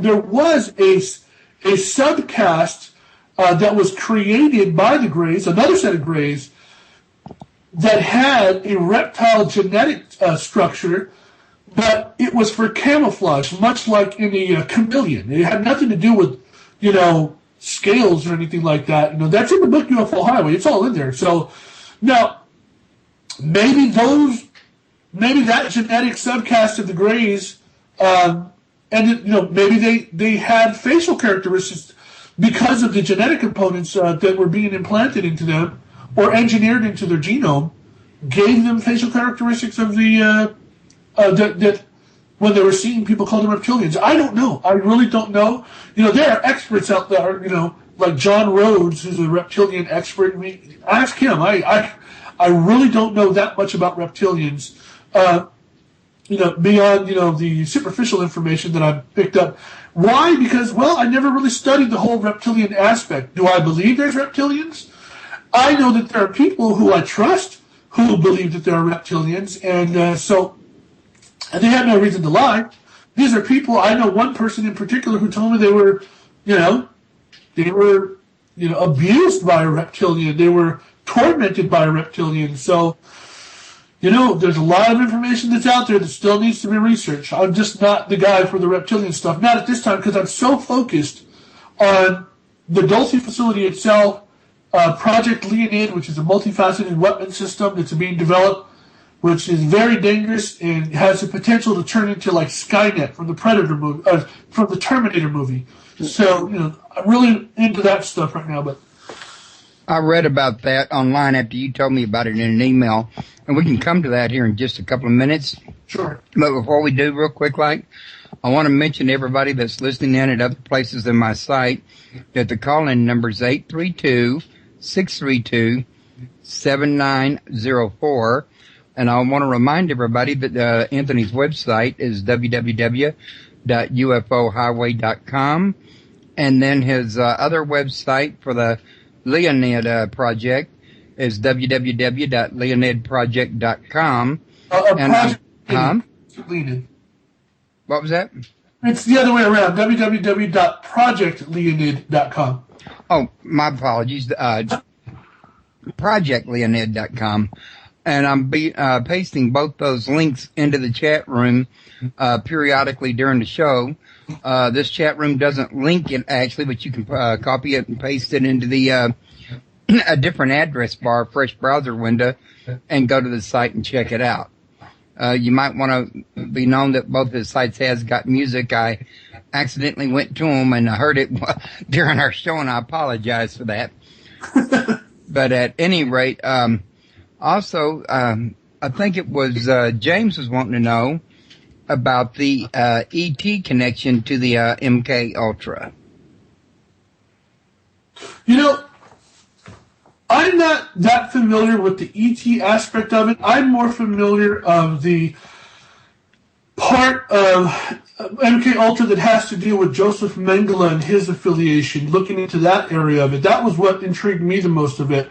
subcaste that was created by the Greys, another set of Greys, that had a reptile genetic structure, but it was for camouflage, much like in a chameleon. It had nothing to do with, you know, scales or anything like that. You know, that's in the book UFO Highway. It's all in there. So now maybe that genetic subcaste of the Greys, and you know, maybe they had facial characteristics because of the genetic components that were being implanted into them or engineered into their genome, gave them facial characteristics of the that when they were seeing people call them reptilians. I don't know. I really don't know. You know, there are experts out there, you know, like John Rhodes, who's a reptilian expert. I mean, ask him. I really don't know that much about reptilians. You know, beyond, you know, the superficial information that I've picked up. Why? Because, well, I never really studied the whole reptilian aspect. Do I believe there's reptilians? I know that there are people who I trust who believe that there are reptilians, and and they have no reason to lie. These are people, I know one person in particular who told me they were abused by a reptilian. They were tormented by a reptilian. So, you know, there's a lot of information that's out there that still needs to be researched. I'm just not the guy for the reptilian stuff. Not at this time, because I'm so focused on the Dulce facility itself, Project Leonid, which is a multifaceted weapon system that's being developed, which is very dangerous and has the potential to turn into like Skynet from the Predator movie, from the Terminator movie. So, you know, I'm really into that stuff right now. But I read about that online after you told me about it in an email, and we can come to that here in just a couple of minutes. Sure. But before we do, real quick, I want to mention to everybody that's listening in at other places in my site that the call-in number is 832-632-7904. And I want to remind everybody that Anthony's website is www.ufohighway.com. And then his other website for the Leonid project is www.leonidproject.com. Leonid. What was that? It's the other way around, www.projectleonid.com. Oh, my apologies. Projectleonid.com. And I'm pasting both those links into the chat room periodically during the show. This chat room doesn't link it actually, but you can copy it and paste it into the a different address bar, fresh browser window, and go to the site and check it out. You might want to be known that both the sites has got music. I accidentally went to them and I heard it during our show, and I apologize for that. But at any rate, also, I think it was James was wanting to know about the ET connection to the MK Ultra. You know, I'm not that familiar with the ET aspect of it. I'm more familiar of the part of MK Ultra that has to do with Joseph Mengele and his affiliation, looking into that area of it. That was what intrigued me the most of it.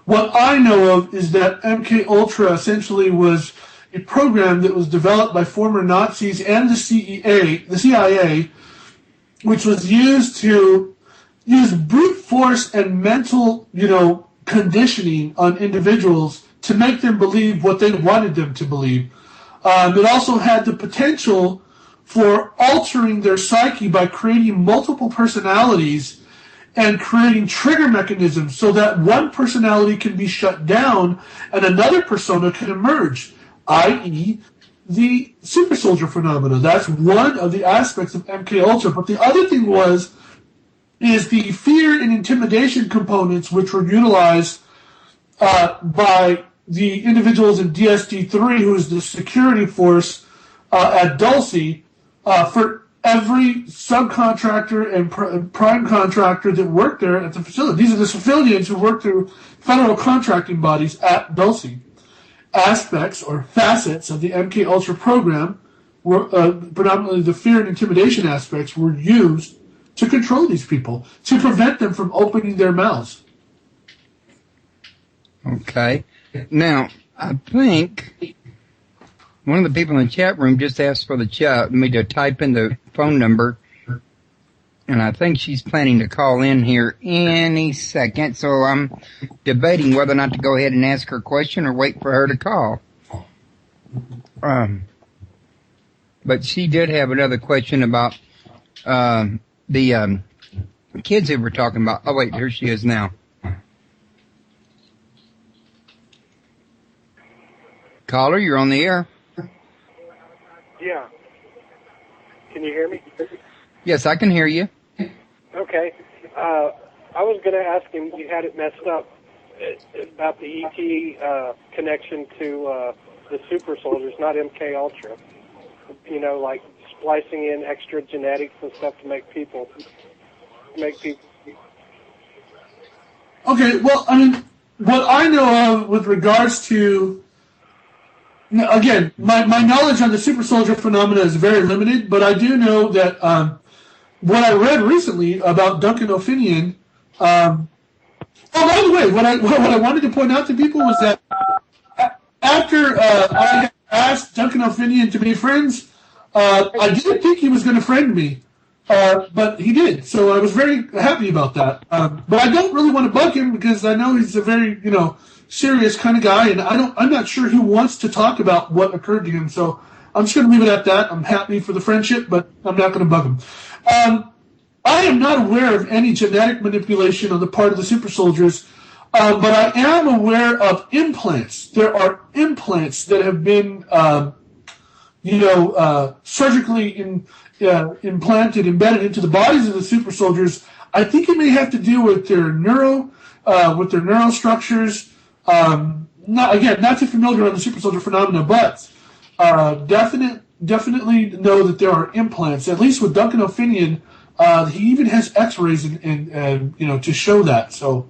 What I know of is that MK Ultra essentially was a program that was developed by former Nazis and the CIA, which was used to use brute force and mental, conditioning on individuals to make them believe what they wanted them to believe. It also had the potential for altering their psyche by creating multiple personalities and creating trigger mechanisms so that one personality can be shut down and another persona can emerge, i.e. the super soldier phenomena. That's one of the aspects of MK Ultra. But the other thing is the fear and intimidation components which were utilized by the individuals in DSD-3, who is the security force at Dulce, for every subcontractor and prime contractor that worked there at the facility. These are the civilians who work through federal contracting bodies at Dulce. Aspects or facets of the MK Ultra program were predominantly the fear and intimidation aspects were used to control these people, to prevent them from opening their mouths. Okay. Now, I think one of the people in the chat room just asked for me to type in the phone number, and I think she's planning to call in here any second, so I'm debating whether or not to go ahead and ask her a question or wait for her to call. But she did have another question about the kids that we're talking about. Oh, wait, here she is now. Caller, you're on the air. Yeah. Can you hear me? Yes, I can hear you. Okay. I was going to ask him, you had it messed up, about the ET connection to the super soldiers, not MK Ultra. You know, like splicing in extra genetics and stuff to make people. Okay, well, I mean, what I know of with regards to, again, my knowledge on the super soldier phenomena is very limited, but I do know that what I read recently about Duncan O'Finian. Oh, by the way, what I wanted to point out to people was that after I asked Duncan O'Finian to be friends, I didn't think he was going to friend me, but he did. So I was very happy about that. But I don't really want to bug him because I know he's a very, serious kind of guy, and I'm not sure he wants to talk about what occurred to him. So I'm just going to leave it at that. I'm happy for the friendship, but I'm not going to bug him. I am not aware of any genetic manipulation on the part of the super soldiers, but I am aware of implants. There are implants that have been, surgically implanted, embedded into the bodies of the super soldiers. I think it may have to do with their neural structures. Not too familiar on the super soldier phenomena, but definitely know that there are implants. At least with Duncan O'Finian, he even has X-rays and to show that. So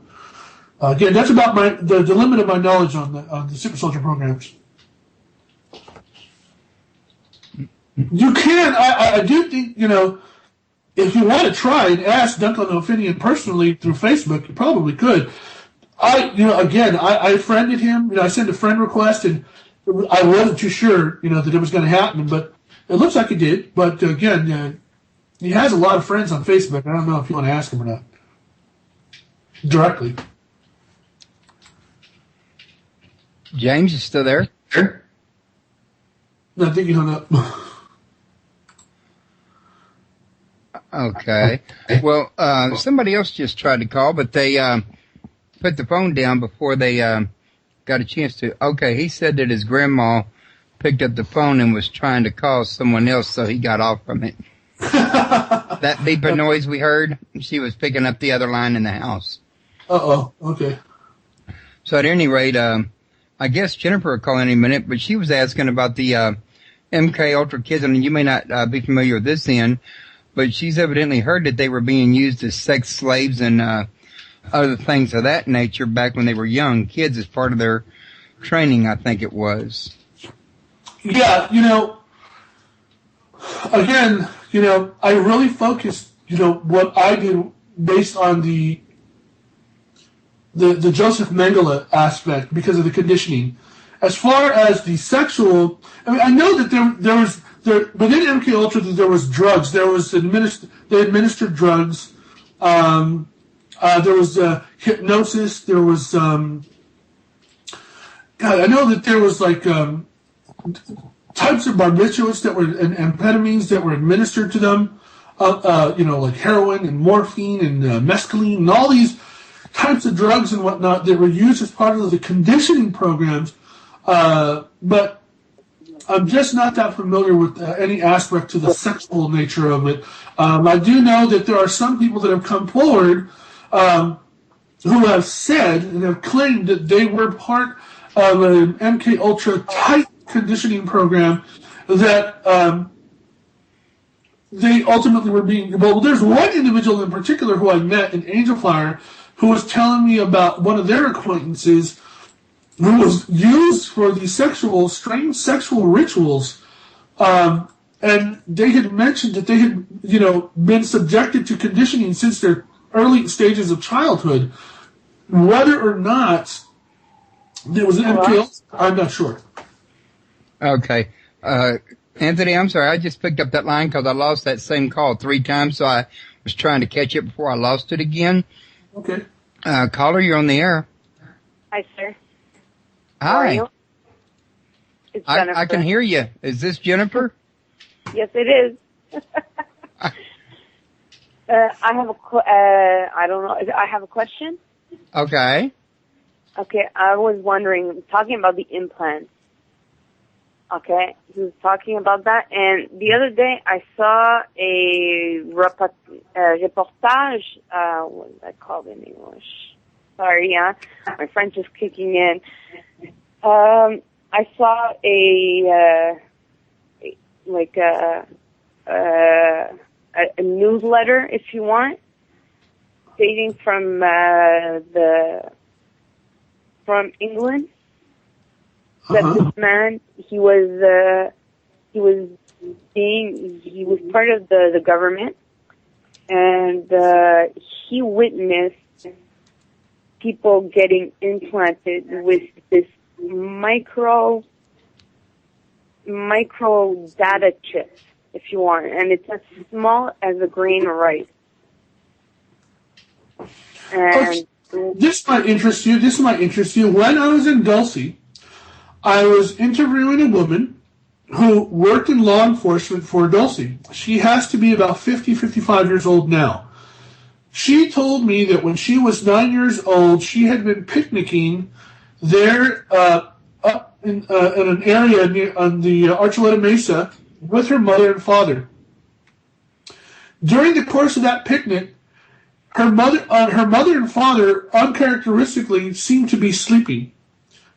again, that's about the limit of my knowledge on the super soldier programs. You can, I do think, if you want to try and ask Duncan O'Finian personally through Facebook, you probably could. I friended him. I sent a friend request, and I wasn't too sure, that it was going to happen, but it looks like it did. But again, he has a lot of friends on Facebook. I don't know if you want to ask him or not directly. James is still there? Sure. No, I think he hung up. Okay. Well, somebody else just tried to call, but they put the phone down before they got a chance to. Okay, he said that his grandma picked up the phone and was trying to call someone else, so he got off from it. That beeping noise we heard, she was picking up the other line in the house. Uh-oh, okay. So at any rate, I guess Jennifer will call any minute, but she was asking about the MK Ultra kids, and you may not be familiar with this end, but she's evidently heard that they were being used as sex slaves and other things of that nature back when they were young kids as part of their training, I think it was. Yeah, again, I really focused, what I do based on the Joseph Mengele aspect because of the conditioning. As far as the sexual, I know that there was within MK Ultra there was drugs. There was they administered drugs. There was hypnosis. There was I know that there was like types of barbiturates that were and amphetamines that were administered to them. Like heroin and morphine and mescaline and all these types of drugs and whatnot that were used as part of the conditioning programs. But I'm just not that familiar with any aspect to the sexual nature of it. I do know that there are some people that have come forward who have said and have claimed that they were part of an MK Ultra type conditioning program that they ultimately were being. Well, there's one individual in particular who I met in Angel Fire who was telling me about one of their acquaintances who was used for these strange sexual rituals And they had mentioned that they had, been subjected to conditioning since their early stages of childhood. Whether or not there was an MK, I'm not sure. Okay. Anthony, I'm sorry. I just picked up that line because I lost that same call 3 times, so I was trying to catch it before I lost it again. Okay. Caller, you're on the air. Hi, sir. Hi. How are you? It's Jennifer. I can hear you. Is this Jennifer? Yes, it is. I have I don't know. I have a question. Okay. Okay, I was wondering, talking about the implants. Okay, he was talking about that, and the other day I saw a reportage. What is that called in English? Sorry, yeah, my French is kicking in. I saw a newsletter, if you want, stating from England that this man he was part of the government, and he witnessed people getting implanted with this micro data chip, if you want, and it's as small as a grain of rice. And this might interest you. When I was in Dulce, I was interviewing a woman who worked in law enforcement for Dulce. She has to be about 50, 55 years old now. She told me that when she was 9 years old, she had been picnicking there up in an area on the Archuleta Mesa with her mother and father. During the course of that picnic, her mother and father uncharacteristically seemed to be sleeping.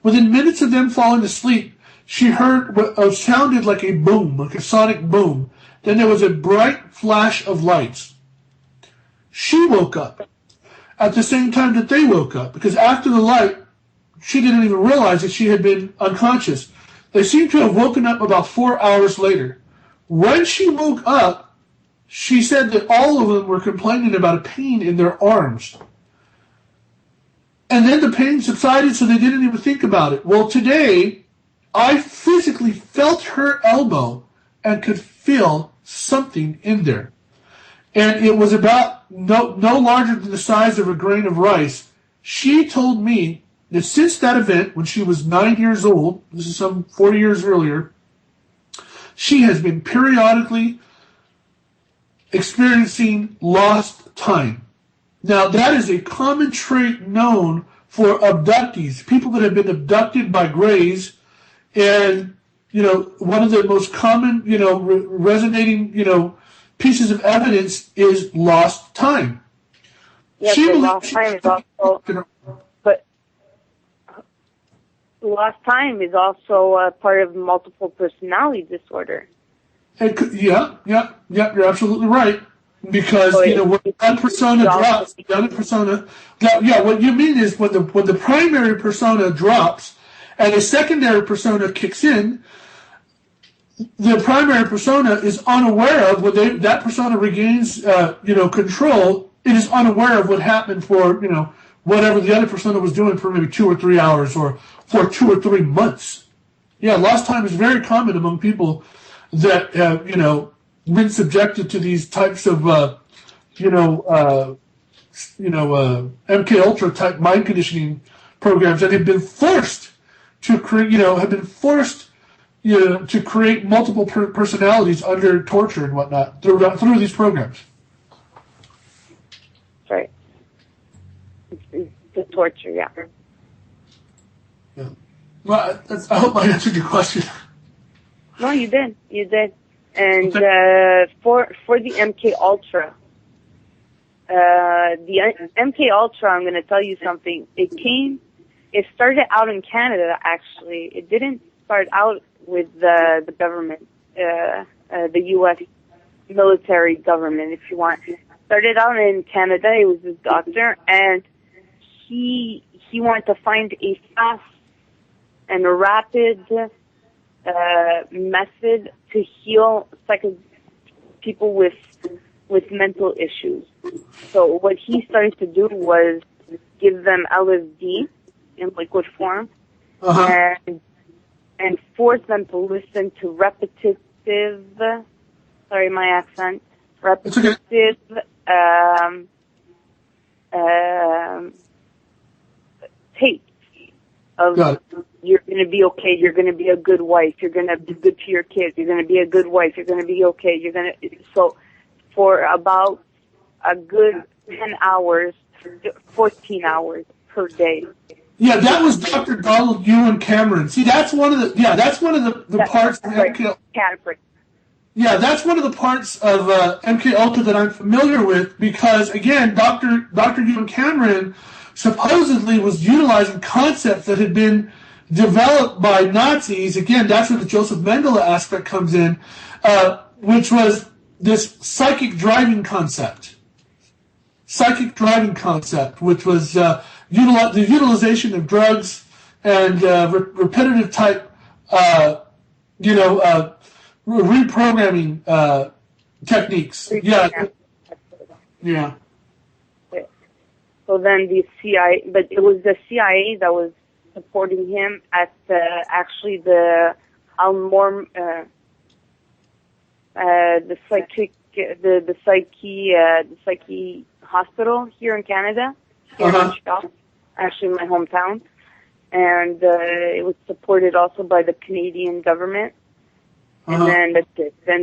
Within minutes of them falling asleep, she heard what sounded like a boom, like a sonic boom. Then there was a bright flash of lights. She woke up at the same time that they woke up, because after the light, she didn't even realize that she had been unconscious. They seemed to have woken up about 4 hours later. When she woke up, she said that all of them were complaining about a pain in their arms. And then the pain subsided, so they didn't even think about it. Well, today, I physically felt her elbow and could feel something in there. And it was about no larger than the size of a grain of rice. She told me that since that event, when she was 9 years old, this is some 4 years earlier, she has been periodically experiencing lost time. Now, that is a common trait known for abductees, people that have been abducted by grays. And, one of the most common, resonating, pieces of evidence is lost time. Yes, lost time is also, but lost time is also part of multiple personality disorder. Yeah, you're absolutely right. Because, when one persona drops, the other persona... what you mean is when the primary persona drops and a secondary persona kicks in, the primary persona is unaware of, when that persona regains, control, it is unaware of what happened for, whatever the other persona was doing for maybe 2 or 3 hours or for 2 or 3 months. Yeah, lost time is very common among people that have, been subjected to these types of, MK Ultra type mind conditioning programs, and have been forced to create, to create multiple personalities under torture and whatnot through these programs. Right. It's the torture, yeah. Yeah. Well, I hope I answered your question. No, you did. And for the MK Ultra, the MK Ultra, I'm going to tell you something. It started out in Canada, actually. It didn't start out with the government, the U.S. military government, if you want. It started out in Canada. It was this doctor, and he wanted to find a fast and a rapid method to heal people with mental issues. So what he started to do was give them LSD in liquid form, and force them to listen to repetitive, sorry, my accent, repetitive, tapes of you're going to be okay, you're going to be a good wife, you're going to be good to your kids, you're going to be a good wife, you're going to be okay, you're going to, so for about a good 10 hours, 14 hours per day. Yeah, that was Dr. Donald Ewan Cameron. See, that's one of the parts of MK. Yeah, that's one of the parts of MK Ultra that I'm familiar with because, again, Dr. Ewan Cameron supposedly was utilizing concepts that had been developed by Nazis. Again, that's where the Joseph Mengele aspect comes in, which was this psychic driving concept. Which was the utilization of drugs and repetitive type, reprogramming techniques. Yeah. So then the CIA, but it was the CIA that was supporting him at the psyche hospital here in Canada, here in Montreal, actually my hometown, and it was supported also by the Canadian government. And then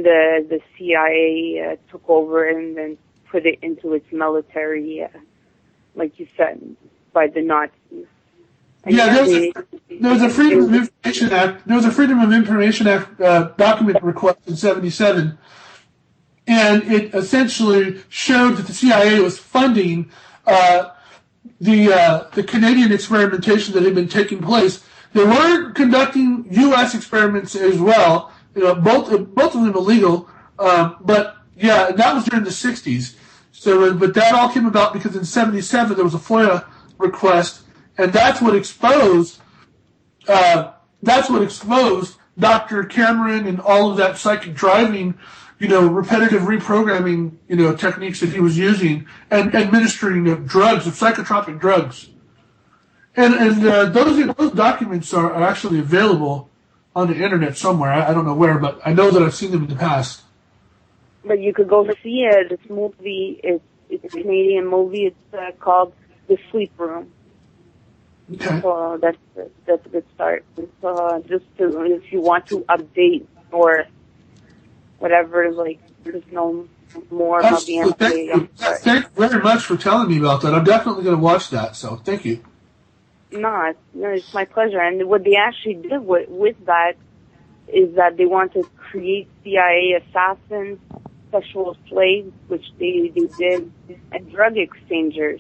the CIA took over and then put it into its military, like you said, by the Nazis. And there was a Freedom of Information Act. There was a Freedom of Information Act document request in '77, and it essentially showed that the CIA was funding the Canadian experimentation that had been taking place. They were conducting U.S. experiments as well. Both of them illegal, but yeah, that was during the '60s. So, but that all came about because in '77 there was a FOIA request, and that's what exposed Dr. Cameron and all of that psychic driving, repetitive reprogramming, techniques that he was using and administering of drugs, of psychotropic drugs, and those documents are actually available on the internet somewhere. I don't know where, but I know that I've seen them in the past. But you could go see it. This movie, it's a Canadian movie. It's called The Sleep Room. Okay. So that's a good start. Just if you want to update or whatever, just know more about the MK. Thank you very much for telling me about that. I'm definitely going to watch that. So thank you. No, it's my pleasure. And what they actually did with that is that they want to create CIA assassins, sexual slaves, which they did, and drug exchangers.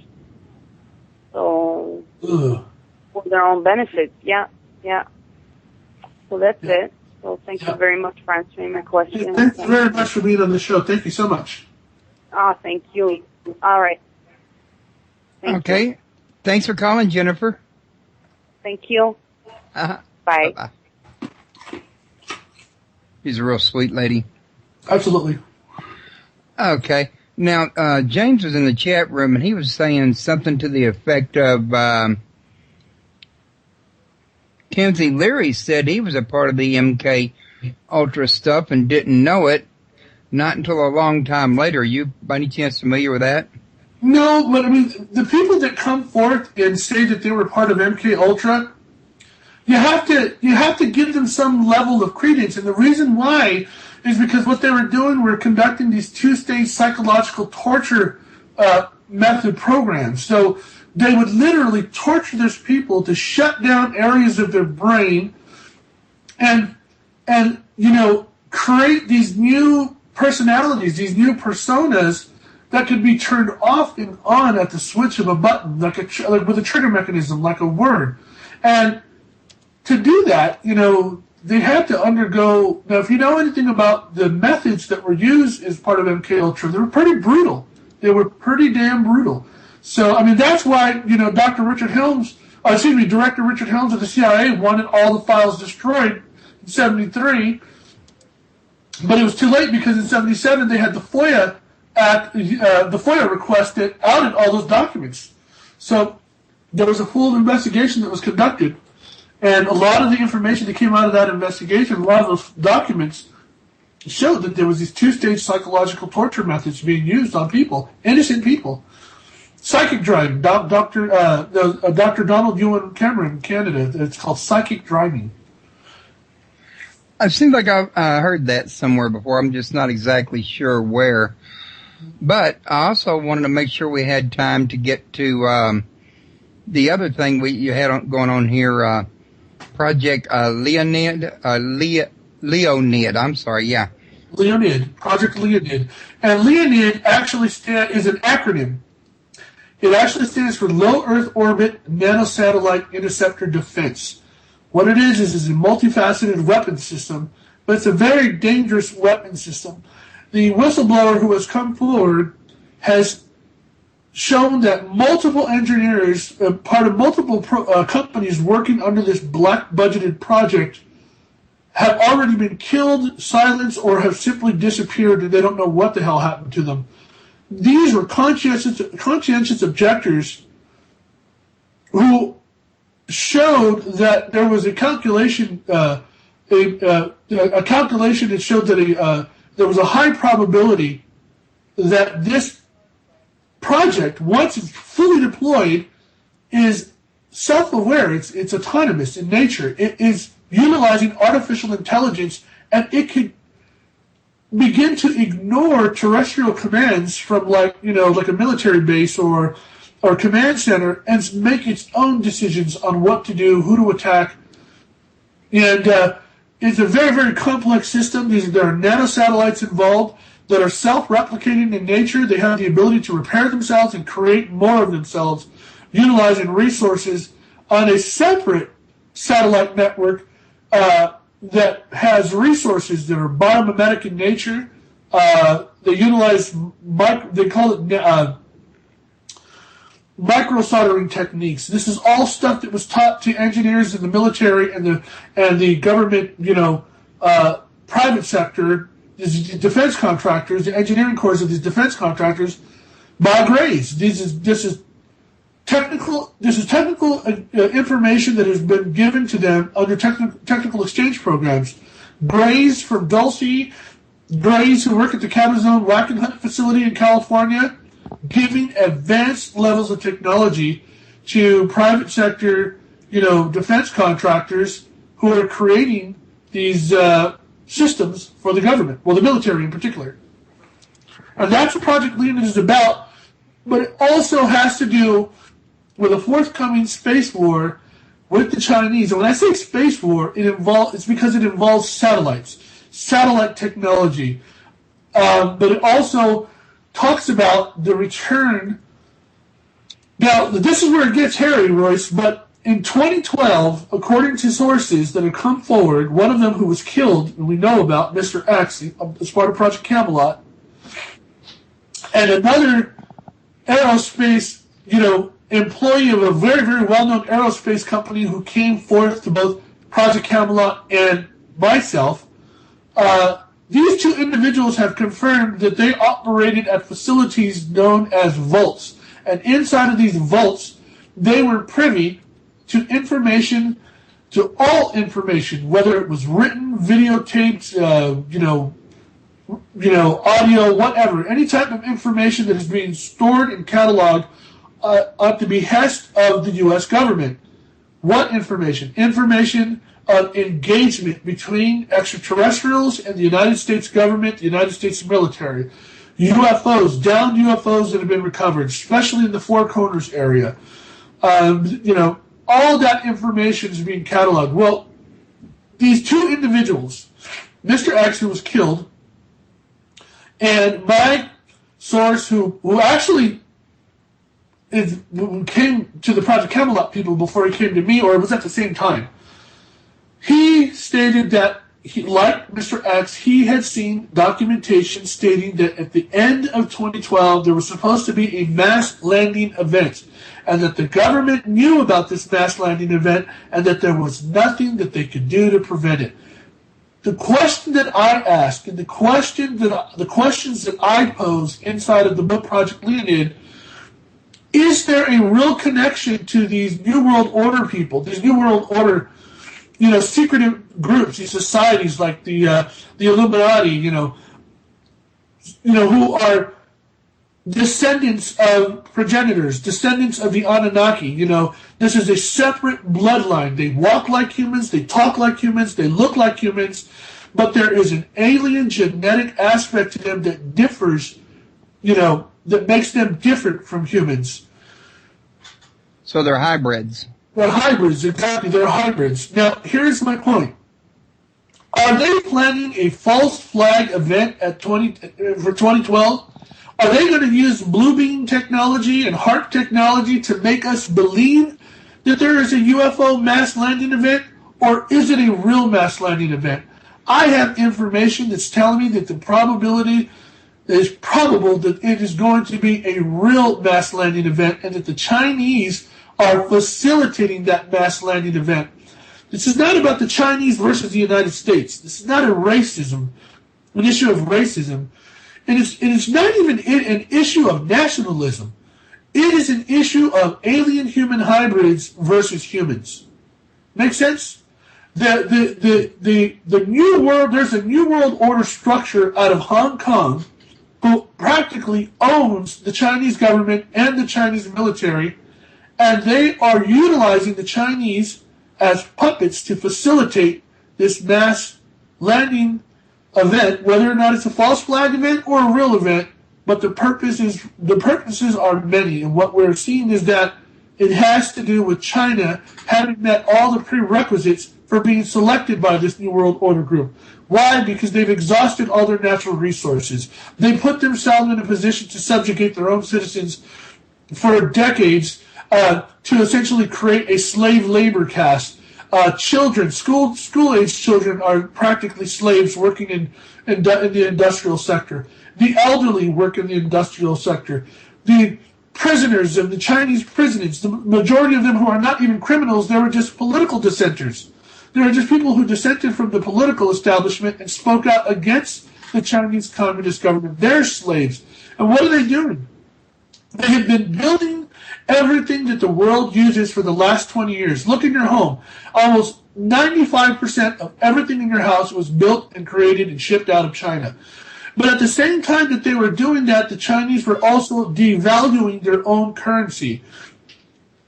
So, for their own benefit. Yeah. So that's it. So thank you very much for answering my question. Thank you very much for being on the show. Thank you so much. Thank you. All right. Thank you. Thanks for calling, Jennifer. Thank you. Bye. Bye. She's a real sweet lady. Absolutely. Okay. Now, James was in the chat room, and he was saying something to the effect of, Kenzie Leary said he was a part of the MK Ultra stuff and didn't know it, not until a long time later. Are you, by any chance, familiar with that? No, but I mean, the people that come forth and say that they were part of MK Ultra, you have to give them some level of credence, and the reason why is because what they were doing were conducting these two-stage psychological torture method programs. So they would literally torture these people to shut down areas of their brain, and create these new personalities, these new personas that could be turned off and on at the switch of a button, like with a trigger mechanism, like a word. And to do that, they had to undergo. Now, if you know anything about the methods that were used as part of MK Ultra, they were pretty brutal. They were pretty damn brutal. So, I mean, that's why Director Richard Helms of the CIA wanted all the files destroyed, in 73, but it was too late because in 77 they had the FOIA Act, the FOIA request that outed all those documents. So there was a full investigation that was conducted, and a lot of the information that came out of that investigation, a lot of those documents, showed that there was these two-stage psychological torture methods being used on people, innocent people. Psychic driving, Dr. Donald Ewan Cameron, Canada. It's called psychic driving. It seems like I've heard that somewhere before. I'm just not exactly sure where. But I also wanted to make sure we had time to get to the other thing you had going on here, Project Leonid. Leonid, I'm sorry, yeah. Leonid, Project Leonid. And Leonid actually is an acronym. It actually stands for Low Earth Orbit Nanosatellite Interceptor Defense. What it is a multifaceted weapon system, but it's a very dangerous weapon system. The whistleblower who has come forward has shown that multiple engineers, part of multiple companies working under this black-budgeted project, have already been killed, silenced, or have simply disappeared, and they don't know what the hell happened to them. These were conscientious objectors who showed that there was a calculation, a calculation that showed that there was a high probability that this project, once it's fully deployed, is self-aware. It's autonomous in nature. It is utilizing artificial intelligence, and it could begin to ignore terrestrial commands from like a military base or command center and make its own decisions on what to do, who to attack. And it's a very, very complex system. There are nanosatellites involved that are self-replicating in nature. They have the ability to repair themselves and create more of themselves, utilizing resources on a separate satellite network that has resources that are biomimetic in nature. They utilize, they call it micro-soldering techniques. This is all stuff that was taught to engineers in the military and the government, private sector, defense contractors, the engineering corps of these defense contractors, by grades. This is technical information that has been given to them under technical exchange programs. Grays from Dulce, Grays who work at the Cabazon Whack and Hunt facility in California, giving advanced levels of technology to private sector, defense contractors who are creating these systems for the government, well, the military in particular. And that's what Project Leonid is about, but it also has to do with a forthcoming space war with the Chinese. And when I say space war, it's because it involves satellites, satellite technology. But it also talks about the return. Now, this is where it gets hairy, Royce, but in 2012, according to sources that have come forward, one of them who was killed, and we know about, Mr. X, as part of Project Camelot, and another aerospace, employee of a very, very well-known aerospace company who came forth to both Project Camelot and myself, these two individuals have confirmed that they operated at facilities known as vaults. And inside of these vaults, they were privy to information, to all information, whether it was written, videotaped, audio, whatever, any type of information that is being stored and cataloged at the behest of the U.S. government. What information? Information of engagement between extraterrestrials and the United States government, the United States military. UFOs, downed UFOs that have been recovered, especially in the Four Corners area. All that information is being cataloged. Well, these two individuals, Mr. X, who was killed, and my source, who actually came to the Project Camelot people before he came to me, or it was at the same time, he stated that, like Mr. X, he had seen documentation stating that at the end of 2012, there was supposed to be a mass landing event, and that the government knew about this mass landing event, and that there was nothing that they could do to prevent it. the question that I ask and the questions that I pose inside of the book Project Leonid, is there a real connection to these New World Order people, these New World Order, secretive groups, these societies like the Illuminati, who are descendants of progenitors, descendants of the Anunnaki. This is a separate bloodline. They walk like humans, they talk like humans, they look like humans, but there is an alien genetic aspect to them that differs, that makes them different from humans. So they're hybrids. They're hybrids, exactly. They're hybrids. Now, here's my point. Are they planning a false flag event for 2012? Are they going to use blue beam technology and HARP technology to make us believe that there is a UFO mass landing event, or is it a real mass landing event? I have information that's telling me that the probability is probable that it is going to be a real mass landing event, and that the Chinese are facilitating that mass landing event. This is not about the Chinese versus the United States. This is not an issue of racism. And it's not even an issue of nationalism. It is an issue of alien human hybrids versus humans. Make sense? The new world, there's a new world order structure out of Hong Kong who practically owns the Chinese government and the Chinese military, and they are utilizing the Chinese as puppets to facilitate this mass landing event, whether or not it's a false flag event or a real event. But the purposes are many, and what we're seeing is that it has to do with China having met all the prerequisites for being selected by this New World Order group. Why? Because they've exhausted all their natural resources. They put themselves in a position to subjugate their own citizens for decades, to essentially create a slave labor caste. Children, school-age children are practically slaves working in the industrial sector. The elderly work in the industrial sector. The prisoners of the Chinese prisons, the majority of them who are not even criminals, they were just political dissenters. They were just people who dissented from the political establishment and spoke out against the Chinese Communist government. They're slaves. And what are they doing? They have been building everything that the world uses for the last 20 years. Look in your home. Almost 95% of everything in your house was built and created and shipped out of China. But at the same time that they were doing that, the Chinese were also devaluing their own currency,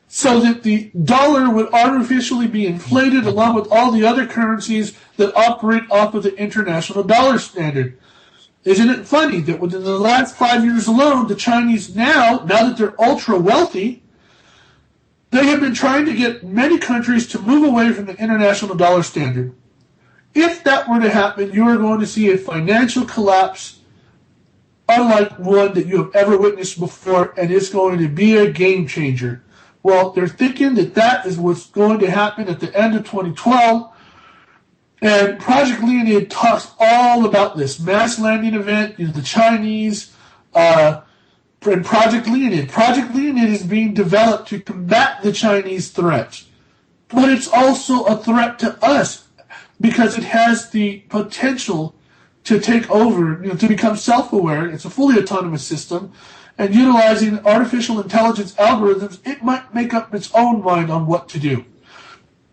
so that the dollar would artificially be inflated along with all the other currencies that operate off of the international dollar standard. Isn't it funny that within the last 5 years alone, the Chinese now that they're ultra wealthy, they have been trying to get many countries to move away from the international dollar standard. If that were to happen, you are going to see a financial collapse unlike one that you have ever witnessed before, and it's going to be a game changer. Well, they're thinking that that is what's going to happen at the end of 2012. And Project Leonid talks all about this mass landing event, the Chinese, and Project Leonid. Project Leonid is being developed to combat the Chinese threat. But it's also a threat to us because it has the potential to take over, to become self-aware. It's a fully autonomous system. And utilizing artificial intelligence algorithms, it might make up its own mind on what to do.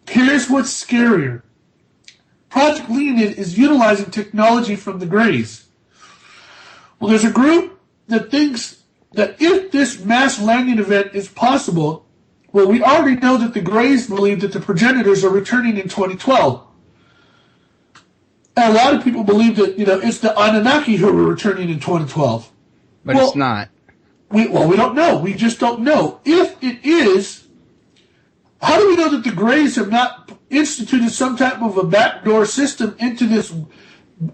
Here's what's scarier. Project Leonid is utilizing technology from the Greys. Well, there's a group that thinks that if this mass landing event is possible, well, we already know that the Greys believe that the progenitors are returning in 2012. And a lot of people believe that, it's the Anunnaki who are returning in 2012. But it's not. We don't know. We just don't know. If it is, how do we know that the Greys have not instituted some type of a backdoor system into this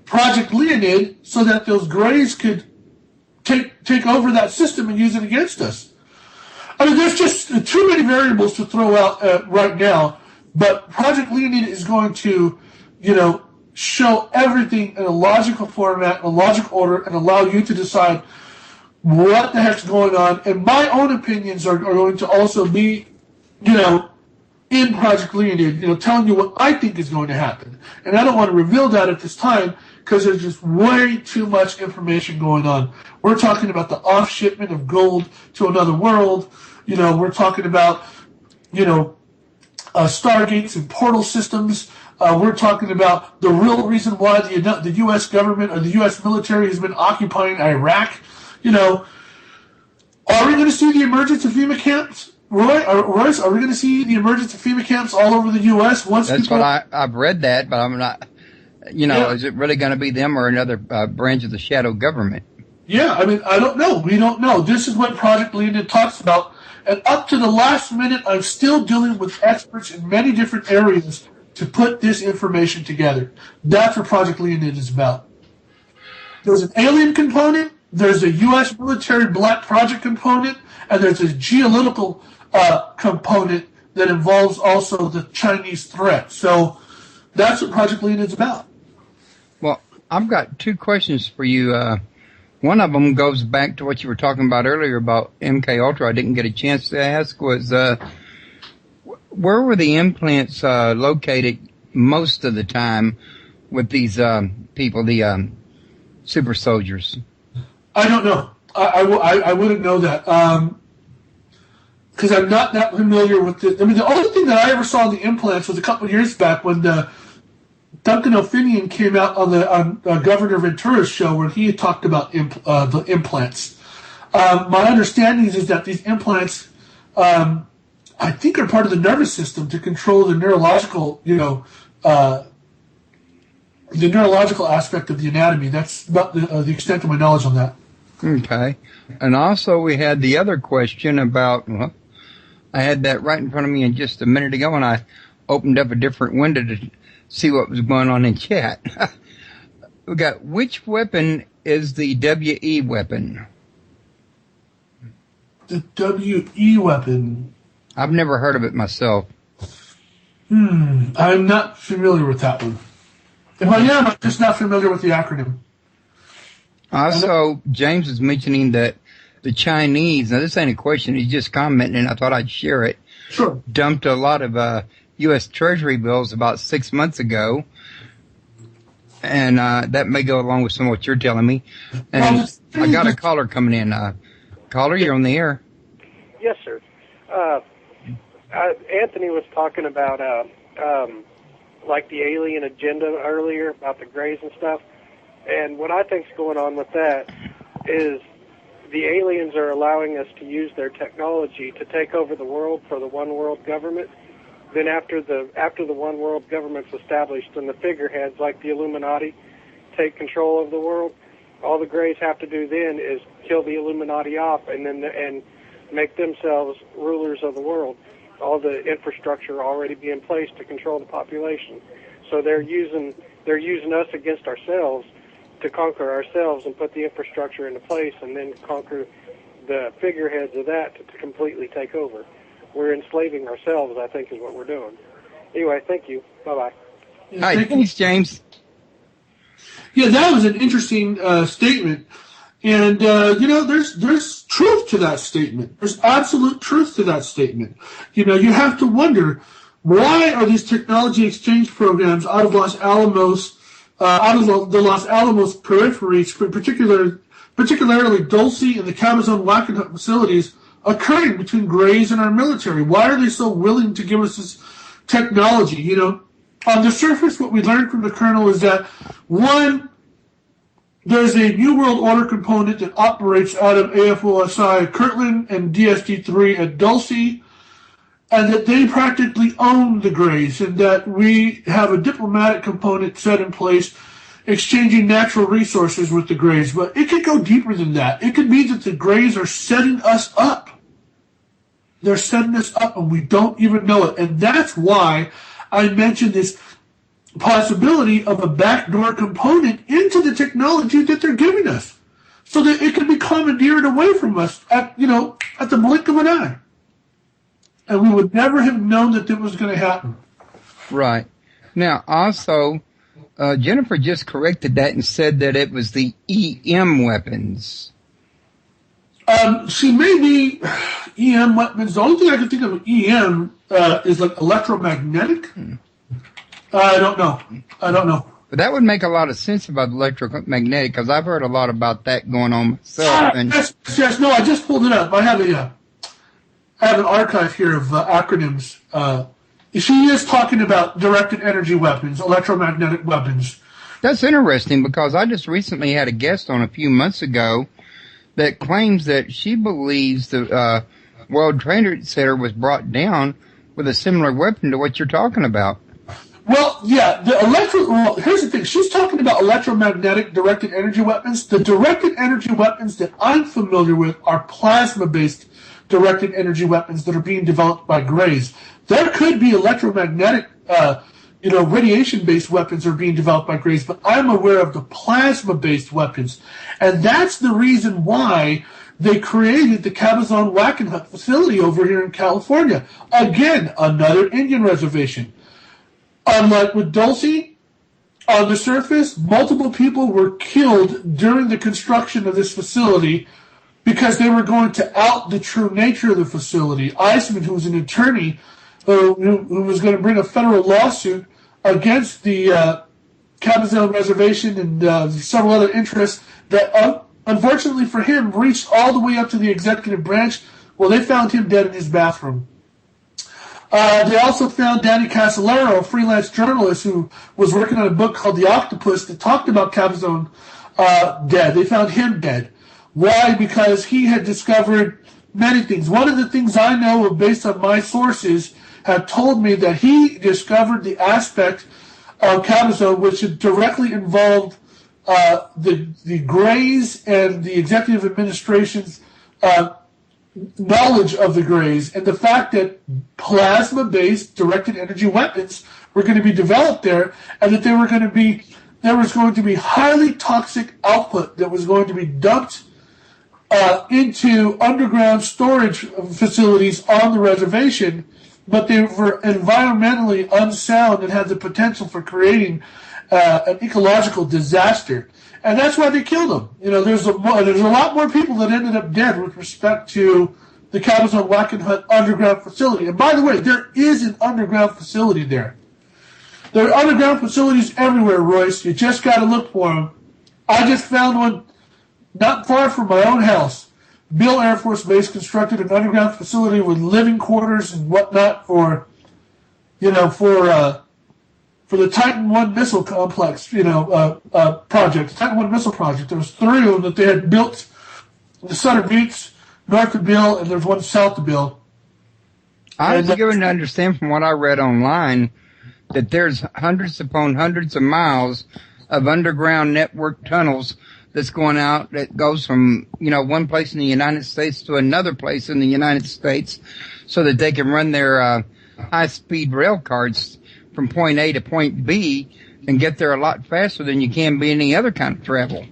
Project Leonid so that those Greys could take over that system and use it against us? I mean, there's just too many variables to throw out right now, but Project Leonid is going to, show everything in a logical format, a logical order, and allow you to decide what the heck's going on. And my own opinions are going to also be, in Project Leonid, telling you what I think is going to happen. And I don't want to reveal that at this time because there's just way too much information going on. We're talking about the off-shipment of gold to another world. We're talking about, stargates and portal systems. We're talking about the real reason why the U.S. government or the U.S. military has been occupying Iraq. Are we going to see the emergence of FEMA camps? Royce, are we going to see the emergence of FEMA camps all over the U.S. once? That's what I've read that, but I'm not. Is it really going to be them or another branch of the shadow government? Yeah, I don't know. We don't know. This is what Project Leonid talks about, and up to the last minute, I'm still dealing with experts in many different areas to put this information together. That's what Project Leonid is about. There's an alien component. There's a U.S. military black project component, and there's a geopolitical component that involves also the Chinese threat. So that's what Project Leonid is about. Well, I've got two questions for you. One of them goes back to what you were talking about earlier about MK Ultra. I didn't get a chance to ask was where were the implants located most of the time with these people, the super soldiers? I don't know. I wouldn't know that because I'm not that familiar with it. The only thing that I ever saw in the implants was a couple of years back when Duncan O'Finian came out on Governor Ventura's show where he had talked about the implants. My understanding is that these implants, I think, are part of the nervous system to control the neurological, the neurological aspect of the anatomy. That's about the extent of my knowledge on that. Okay. And also we had the other question about, I had that right in front of me just a minute ago, and I opened up a different window to see what was going on in chat. We got, which weapon is the WE weapon? The WE weapon? I've never heard of it myself. I'm not familiar with that one. If I am, I'm just not familiar with the acronym. Also, James was mentioning that the Chinese, now this ain't a question, he's just commenting, and I thought I'd share it. Sure. Dumped a lot of U.S. Treasury bills about 6 months ago, and that may go along with some of what you're telling me. And I got a caller coming in. Caller, you're on the air. Yes, sir. Anthony was talking about like the alien agenda earlier about the Greys and stuff. And what I think's going on with that is the aliens are allowing us to use their technology to take over the world for the one world government. Then after the one world government's established and the figureheads like the Illuminati take control of the world, all the Greys have to do then is kill the Illuminati off and make themselves rulers of the world. All the infrastructure already be in place to control the population. So they're using us against ourselves to conquer ourselves and put the infrastructure into place and then conquer the figureheads of that to completely take over. We're enslaving ourselves, I think, is what we're doing. Anyway, thank you. Bye-bye. Hi, thanks, James. Yeah, that was an interesting statement. And, there's truth to that statement. There's absolute truth to that statement. You have to wonder, why are these technology exchange programs out of Los Alamos, out of the Los Alamos peripheries, particularly Dulce and the Cabazon Wackenhut facilities, occurring between Greys and our military? Why are they so willing to give us this technology? On the surface, what we learned from the colonel is that, one, there's a New World Order component that operates out of AFOSI, Kirtland, and DSD-3 at Dulce, and that they practically own the Greys, and that we have a diplomatic component set in place exchanging natural resources with the Greys. But it could go deeper than that. It could be that the Greys are setting us up. They're setting us up, and we don't even know it. And that's why I mentioned this possibility of a backdoor component into the technology that they're giving us, so that it can be commandeered away from us at the blink of an eye. And we would never have known that it was going to happen. Right. Now, also, Jennifer just corrected that and said that it was the EM weapons. She may be, EM weapons. The only thing I can think of EM is like electromagnetic. I don't know. But that would make a lot of sense about electromagnetic, because I've heard a lot about that going on myself. Yes. No, I just pulled it up. I have an archive here of acronyms. She is talking about directed energy weapons, electromagnetic weapons. That's interesting, because I just recently had a guest on a few months ago that claims that she believes the World Trade Center was brought down with a similar weapon to what you're talking about. Well, yeah, here's the thing. She's talking about electromagnetic directed energy weapons. The directed energy weapons that I'm familiar with are plasma-based directed energy weapons that are being developed by Greys. There could be electromagnetic, radiation-based weapons that are being developed by Greys, but I'm aware of the plasma-based weapons. And that's the reason why they created the Cabazon-Wackenhut facility over here in California. Again, another Indian reservation. Unlike with Dulce, on the surface, multiple people were killed during the construction of this facility because they were going to out the true nature of the facility. Eisman, who was an attorney who was going to bring a federal lawsuit against the Cabazon Reservation and several other interests that, unfortunately for him, reached all the way up to the executive branch. Well, they found him dead in his bathroom. They also found Danny Casolaro, a freelance journalist who was working on a book called The Octopus that talked about Cabazon, dead. They found him dead. Why? Because he had discovered many things. One of the things I know, based on my sources, have told me that he discovered the aspect of Cabazon which had directly involved the Greys and the executive administration's knowledge of the Greys, and the fact that plasma-based directed energy weapons were going to be developed there, and that there was going to be highly toxic output that was going to be dumped into underground storage facilities on the reservation, but they were environmentally unsound and had the potential for creating an ecological disaster. And that's why they killed him. There's a lot more people that ended up dead with respect to the Cabazon-Wackenhut underground facility. And by the way, there is an underground facility there. There are underground facilities everywhere, Royce. You just got to look for them. I just found one not far from my own house. Beale Air Force Base constructed an underground facility with living quarters and whatnot for the Titan I missile complex, project, Titan I missile project. There was 3 of them that they had built in the Southern Buttes, north of Beale, and there's one south of Beale. I was given to understand from what I read online that there's hundreds upon hundreds of miles of underground network tunnels that's going out, that goes from, one place in the United States to another place in the United States, so that they can run their high-speed rail cars from point A to point B and get there a lot faster than you can be any other kind of travel.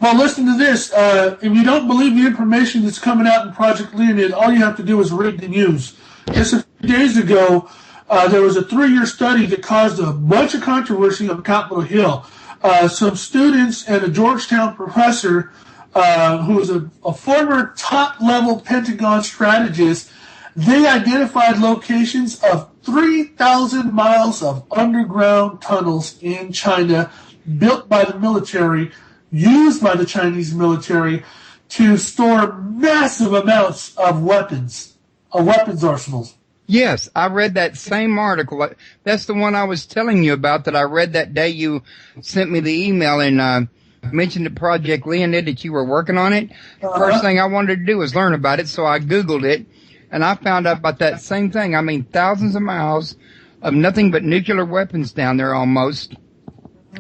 Well, listen to this. If you don't believe the information that's coming out in Project Leonid, all you have to do is read the news. Just a few days ago, there was a 3-year study that caused a bunch of controversy on Capitol Hill. Some students and a Georgetown professor, who was a former top-level Pentagon strategist, they identified locations of 3,000 miles of underground tunnels in China built by the military, used by the Chinese military to store massive amounts of weapons arsenals. Yes, I read that same article. That's the one I was telling you about that I read that day you sent me the email and mentioned the Project Leonid, that you were working on it. First thing I wanted to do was learn about it, so I Googled it, and I found out about that same thing. I mean, thousands of miles of nothing but nuclear weapons down there almost.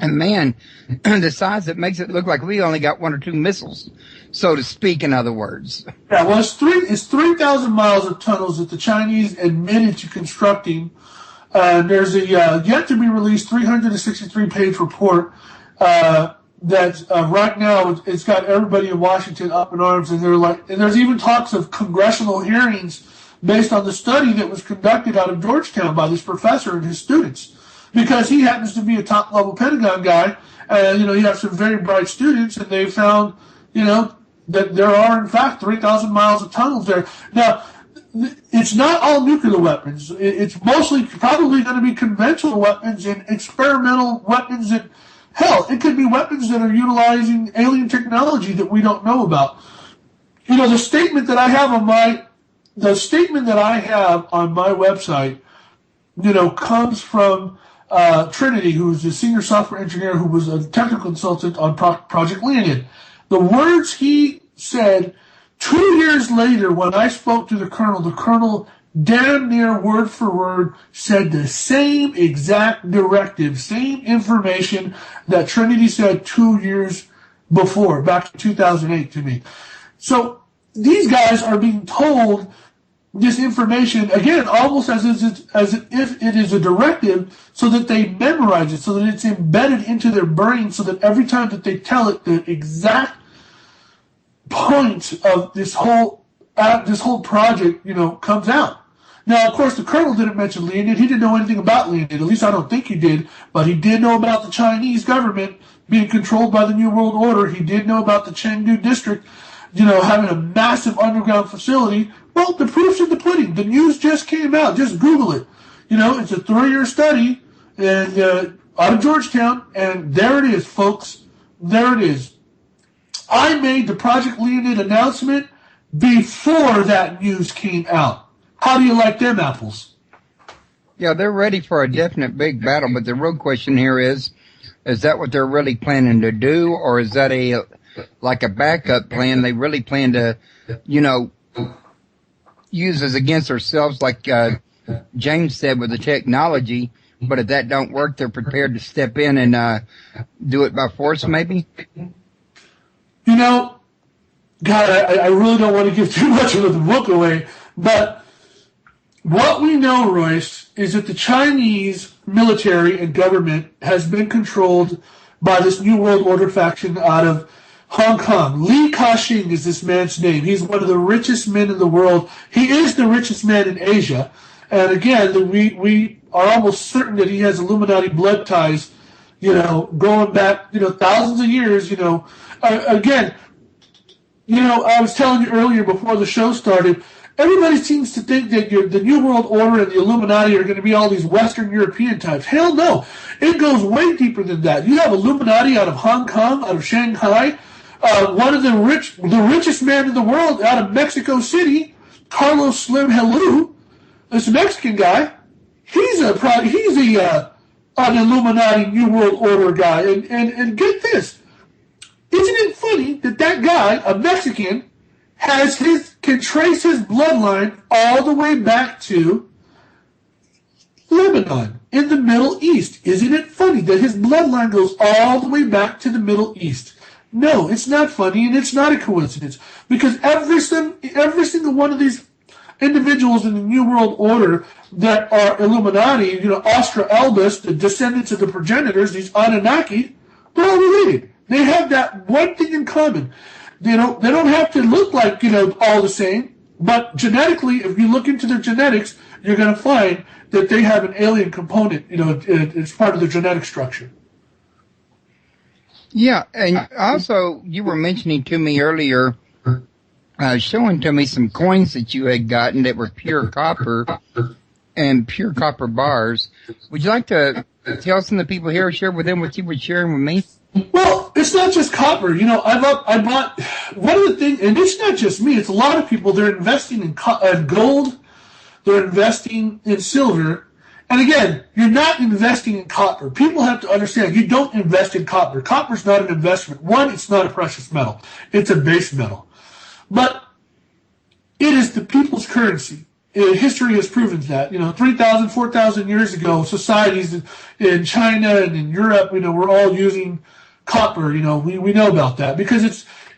And man, the size that makes it look like we only got 1 or 2 missiles, so to speak, in other words. Yeah, well, it's 3,000 miles of tunnels that the Chinese admitted to constructing. There's a yet to be released 363-page report that right now it's got everybody in Washington up in arms, and there's even talks of congressional hearings based on the study that was conducted out of Georgetown by this professor and his students. Because he happens to be a top-level Pentagon guy, and, you have some very bright students, and they found, that there are, in fact, 3,000 miles of tunnels there. Now, it's not all nuclear weapons. It's mostly probably going to be conventional weapons and experimental weapons that, hell, it could be weapons that are utilizing alien technology that we don't know about. You know, the statement that I have on my website, you know, comes from Trinity, who's a senior software engineer who was a technical consultant on Project Leonid. The words he said 2 years later when I spoke to the colonel damn near word for word said the same exact directive, same information that Trinity said 2 years before, back in 2008 to me. So these guys are being told this information, again, almost as if it is a directive, so that they memorize it, so that it's embedded into their brain, so that every time that they tell it, the exact point of this whole project, you know, comes out. Now, of course, the colonel didn't mention Leonid. He didn't know anything about Leonid. At least I don't think he did. But he did know about the Chinese government being controlled by the New World Order. He did know about the Chengdu district, you know, having a massive underground facility. Well, the proof's in the pudding. The news just came out. Just Google it. You know, it's a 3-year study and out of Georgetown, and there it is, folks. There it is. I made the Project Leonid announcement before that news came out. How do you like them apples? Yeah, they're ready for a definite big battle, but the real question here is that what they're really planning to do, or is that like a backup plan they really plan to, you know, use as against ourselves, like James said with the technology, but if that don't work, they're prepared to step in and do it by force, maybe? You know, God, I really don't want to give too much of the book away, but what we know, Royce, is that the Chinese military and government has been controlled by this New World Order faction out of Hong Kong. Li Ka-shing is this man's name. He's one of the richest men in the world. He is the richest man in Asia. And again, we are almost certain that he has Illuminati blood ties, you know, going back, you know, thousands of years, you know. Again, you know, I was telling you earlier before the show started, everybody seems to think that the New World Order and the Illuminati are going to be all these Western European types. Hell no. It goes way deeper than that. You have Illuminati out of Hong Kong, out of Shanghai. One of the richest man in the world out of Mexico City, Carlos Slim Helú, this Mexican guy, he's an Illuminati New World Order guy. And get this, isn't it funny that guy, a Mexican, can trace his bloodline all the way back to Lebanon in the Middle East? Isn't it funny that his bloodline goes all the way back to the Middle East? No, it's not funny, and it's not a coincidence, because every single one of these individuals in the New World Order that are Illuminati, you know, Ostra Albus, the descendants of the progenitors, these Anunnaki, they're all related. They have that one thing in common. They don't have to look like, you know, all the same, but genetically, if you look into their genetics, you're going to find that they have an alien component, you know, it's part of their genetic structure. Yeah, and also you were mentioning to me earlier, showing to me some coins that you had gotten that were pure copper and pure copper bars. Would you like to tell some of the people here, share with them what you were sharing with me? Well, it's not just copper. You know, I bought one of the things, and it's not just me. It's a lot of people. They're investing in gold. They're investing in silver. And again, you're not investing in copper. People have to understand, you don't invest in copper. Copper's not an investment. One, it's not a precious metal. It's a base metal. But it is the people's currency. History has proven that. You know, 3,000, 4,000 years ago, societies in China and in Europe, you know, were all using copper. You know, we know about that because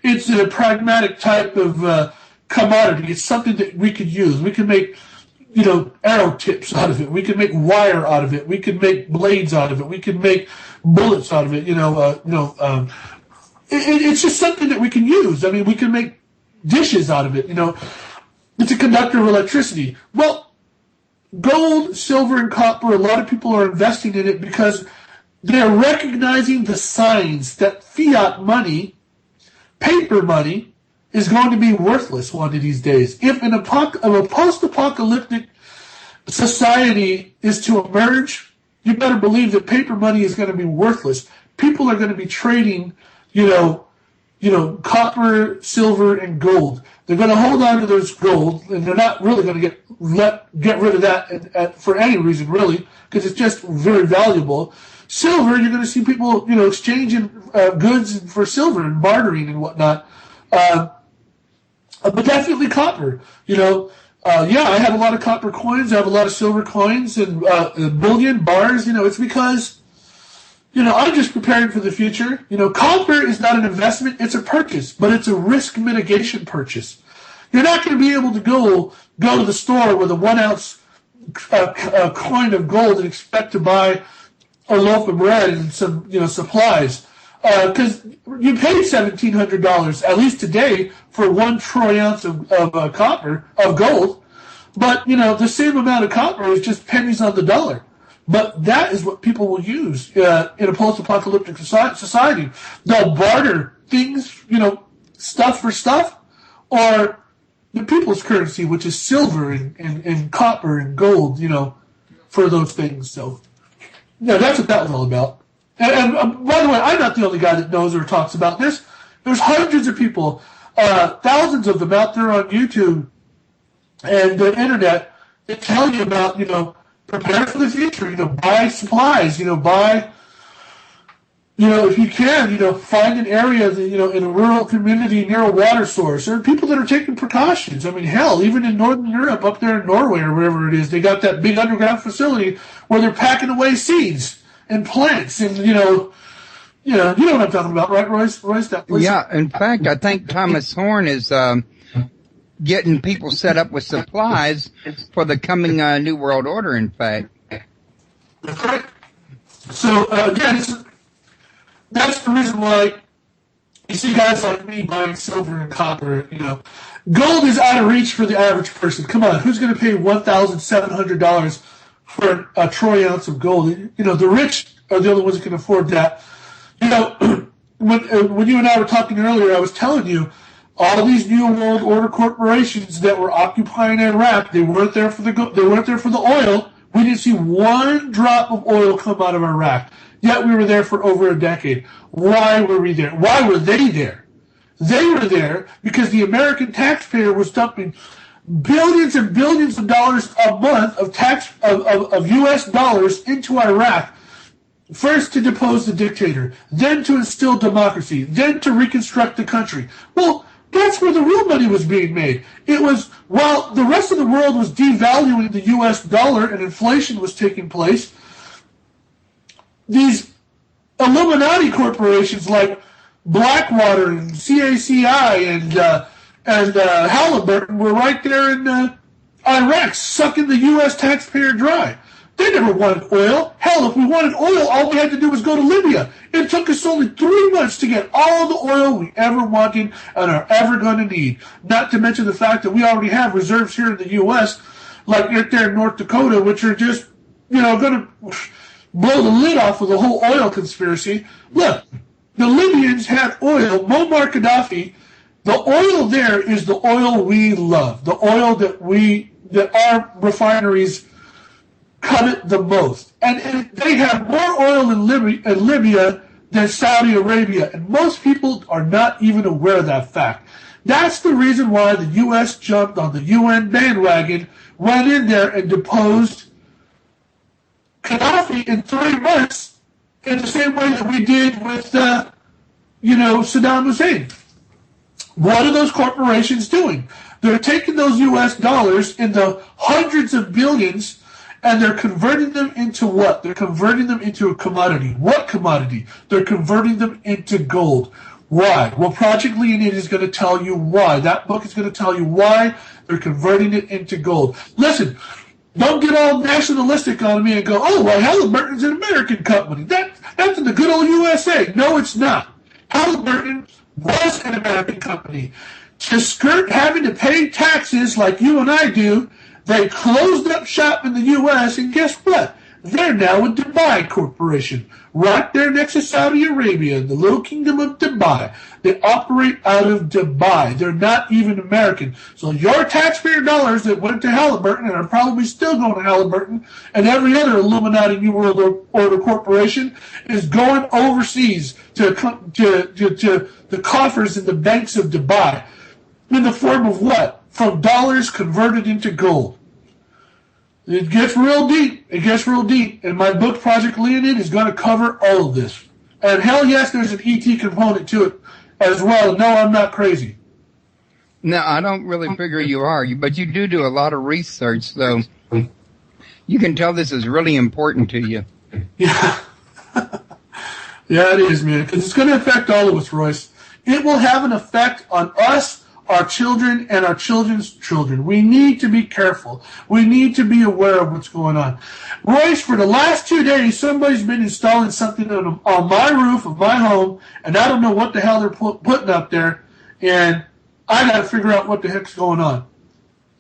it's a pragmatic type of commodity. It's something that we could use. We can make, you know, arrow tips out of it. We can make wire out of it. We can make blades out of it. We can make bullets out of it. It's just something that we can use. I mean, we can make dishes out of it. You know, it's a conductor of electricity. Well, gold, silver, and copper, a lot of people are investing in it because they're recognizing the signs that fiat money, paper money, is going to be worthless one of these days. If a post-apocalyptic society is to emerge, you better believe that paper money is going to be worthless. People are going to be trading, copper, silver, and gold. They're going to hold on to those gold, and they're not really going to get rid of that for any reason, really, because it's just very valuable. Silver, you're going to see people, exchanging goods for silver and bartering and whatnot. But definitely copper. I have a lot of copper coins. I have a lot of silver coins and bullion bars. It's because, I'm just preparing for the future. Copper is not an investment; it's a purchase, but it's a risk mitigation purchase. You're not going to be able to go to the store with a 1 ounce coin of gold and expect to buy a loaf of bread and some, supplies. Because you pay $1,700, at least today, for 1 troy ounce of gold. But, the same amount of copper is just pennies on the dollar. But that is what people will use in a post-apocalyptic society. They'll barter things, stuff for stuff, or the people's currency, which is silver and copper and gold, for those things. So, that's what that was all about. And by the way, I'm not the only guy that knows or talks about this. There's hundreds of people, thousands of them out there on YouTube and the internet that tell you about, prepare for the future, buy supplies, buy, if you can, find an area that, in a rural community near a water source. There are people that are taking precautions. I mean, hell, even in Northern Europe, up there in Norway or wherever it is, they got that big underground facility where they're packing away seeds and plants, and you know what I'm talking about, right, Royce? That place. Yeah, in fact, I think Thomas Horn is getting people set up with supplies for the coming New World Order. In fact, that's right. So again, that's the reason why you see guys like me buying silver and copper. Gold is out of reach for the average person. Come on, who's going to pay $1,700? For a troy ounce of gold? The rich are the only ones that can afford that. When you and I were talking earlier, I was telling you all these New World Order corporations that were occupying Iraq, they weren't there for the oil. We didn't see 1 drop of oil come out of Iraq. Yet we were there for over a decade. Why were we there? Why were they there? They were there because the American taxpayer was dumping billions and billions of dollars a month of U.S. dollars into Iraq, first to depose the dictator, then to instill democracy, then to reconstruct the country. Well, that's where the real money was being made. It was, while the rest of the world was devaluing the U.S. dollar and inflation was taking place, these Illuminati corporations like Blackwater and CACI and Halliburton were right there in Iraq, sucking the U.S. taxpayer dry. They never wanted oil. Hell, if we wanted oil, all we had to do was go to Libya. It took us only 3 months to get all the oil we ever wanted and are ever going to need. Not to mention the fact that we already have reserves here in the U.S., like right there in North Dakota, which are just, going to blow the lid off of the whole oil conspiracy. Look, the Libyans had oil. Muammar Gaddafi. The oil there is the oil we love, the oil that our refineries covet the most. And they have more oil in Libya than Saudi Arabia, and most people are not even aware of that fact. That's the reason why the U.S. jumped on the UN bandwagon, went in there and deposed Gaddafi in 3 months in the same way that we did with, Saddam Hussein. What are those corporations doing? They're taking those U.S. dollars in the hundreds of billions and they're converting them into what? They're converting them into a commodity. What commodity? They're converting them into gold. Why? Well, Project Leonid is going to tell you why. That book is going to tell you why they're converting it into gold. Listen, don't get all nationalistic on me and go, oh, well, Halliburton's an American company. That's in the good old USA. No, it's not. Halliburton was an American company. To skirt having to pay taxes like you and I do, they closed up shop in the U.S., and guess what? They're now a Dubai corporation, right there next to Saudi Arabia, the little kingdom of Dubai. They operate out of Dubai. They're not even American. So your taxpayer dollars that went to Halliburton and are probably still going to Halliburton and every other Illuminati New World Order corporation is going overseas to the coffers in the banks of Dubai in the form of what? From dollars converted into gold. It gets real deep. It gets real deep. And my book, Project Leonid, is going to cover all of this. And hell yes, there's an ET component to it as well. No, I'm not crazy. No, I don't really figure you are. But you do a lot of research, so you can tell this is really important to you. Yeah. Yeah, it is, man. Because it's going to affect all of us, Royce. It will have an effect on us, our children, and our children's children. We need to be careful. We need to be aware of what's going on. Royce, for the last 2 days, somebody's been installing something on my roof of my home, and I don't know what the hell they're putting up there, and I got to figure out what the heck's going on.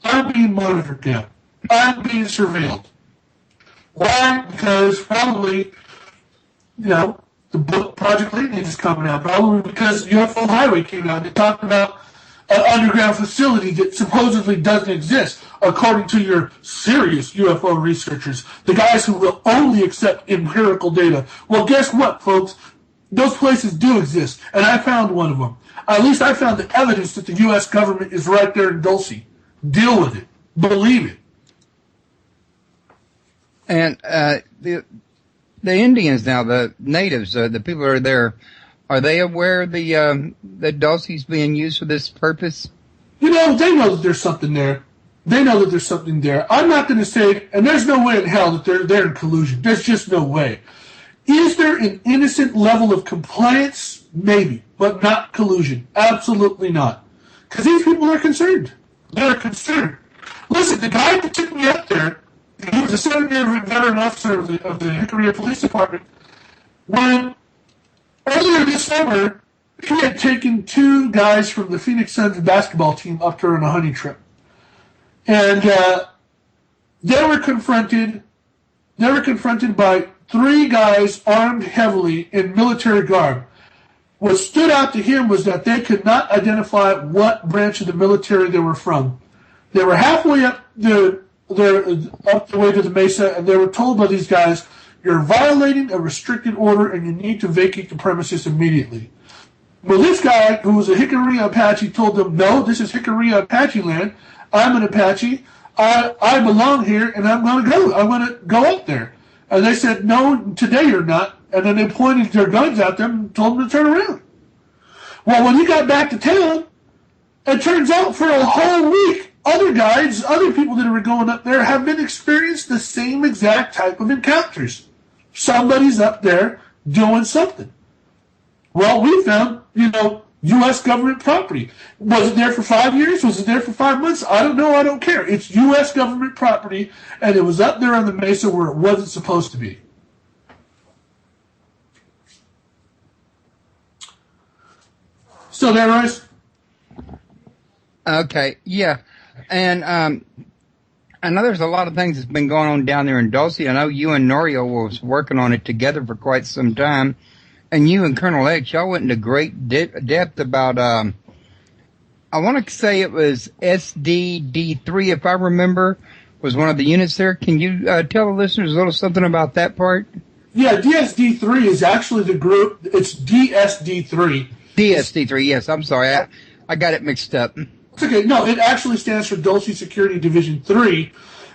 I'm being monitored now. I'm being surveilled. Why? Because probably, the book Project Leonid is coming out. Probably because UFO Highway came out. They talked about an underground facility that supposedly doesn't exist, according to your serious UFO researchers, the guys who will only accept empirical data. Well, guess what, folks? Those places do exist, and I found one of them. At least I found the evidence that the U.S. government is right there in Dulce. Deal with it. Believe it. And the Indians now, the natives, the people who are there, are they aware that Dulce's being used for this purpose? They know that there's something there. They know that there's something there. I'm not going to say, and there's no way in hell that they're in collusion. There's just no way. Is there an innocent level of compliance? Maybe, but not collusion. Absolutely not. Because these people are concerned. They're concerned. Listen, the guy that took me up there, he was a senator veteran officer of the Hickory Police Department. When earlier this summer, he had taken 2 guys from the Phoenix Suns basketball team up there on a hunting trip. And they were confronted by 3 guys armed heavily in military garb. What stood out to him was that they could not identify what branch of the military they were from. They were halfway up the way to the mesa, and they were told by these guys, "You're violating a restricted order, and you need to vacate the premises immediately." Well, this guy, who was a Hickory Apache, told them, "No, this is Hickory Apache land. I'm an Apache. I belong here, and I'm going to go. I'm going to go up there." And they said, "No, today you're not." And then they pointed their guns at them and told them to turn around. Well, when he got back to town, it turns out for a whole week, other guides, other people that were going up there have been experienced the same exact type of encounters. Somebody's up there doing something. Well, we found, U.S. government property. Was it there for 5 years? Was it there for 5 months? I don't know. I don't care. It's U.S. government property, and it was up there on the mesa where it wasn't supposed to be. Still there, Royce? Okay, yeah. And I know there's a lot of things that's been going on down there in Dulce. I know you and Norio was working on it together for quite some time. And you and Colonel X, y'all went into great depth about, I want to say it was SDD3, if I remember, was one of the units there. Can you tell the listeners a little something about that part? Yeah, DSD3 is actually the group. It's DSD3. DSD3, yes. I'm sorry. I got it mixed up. It's okay. No, it actually stands for Dulce Security Division 3.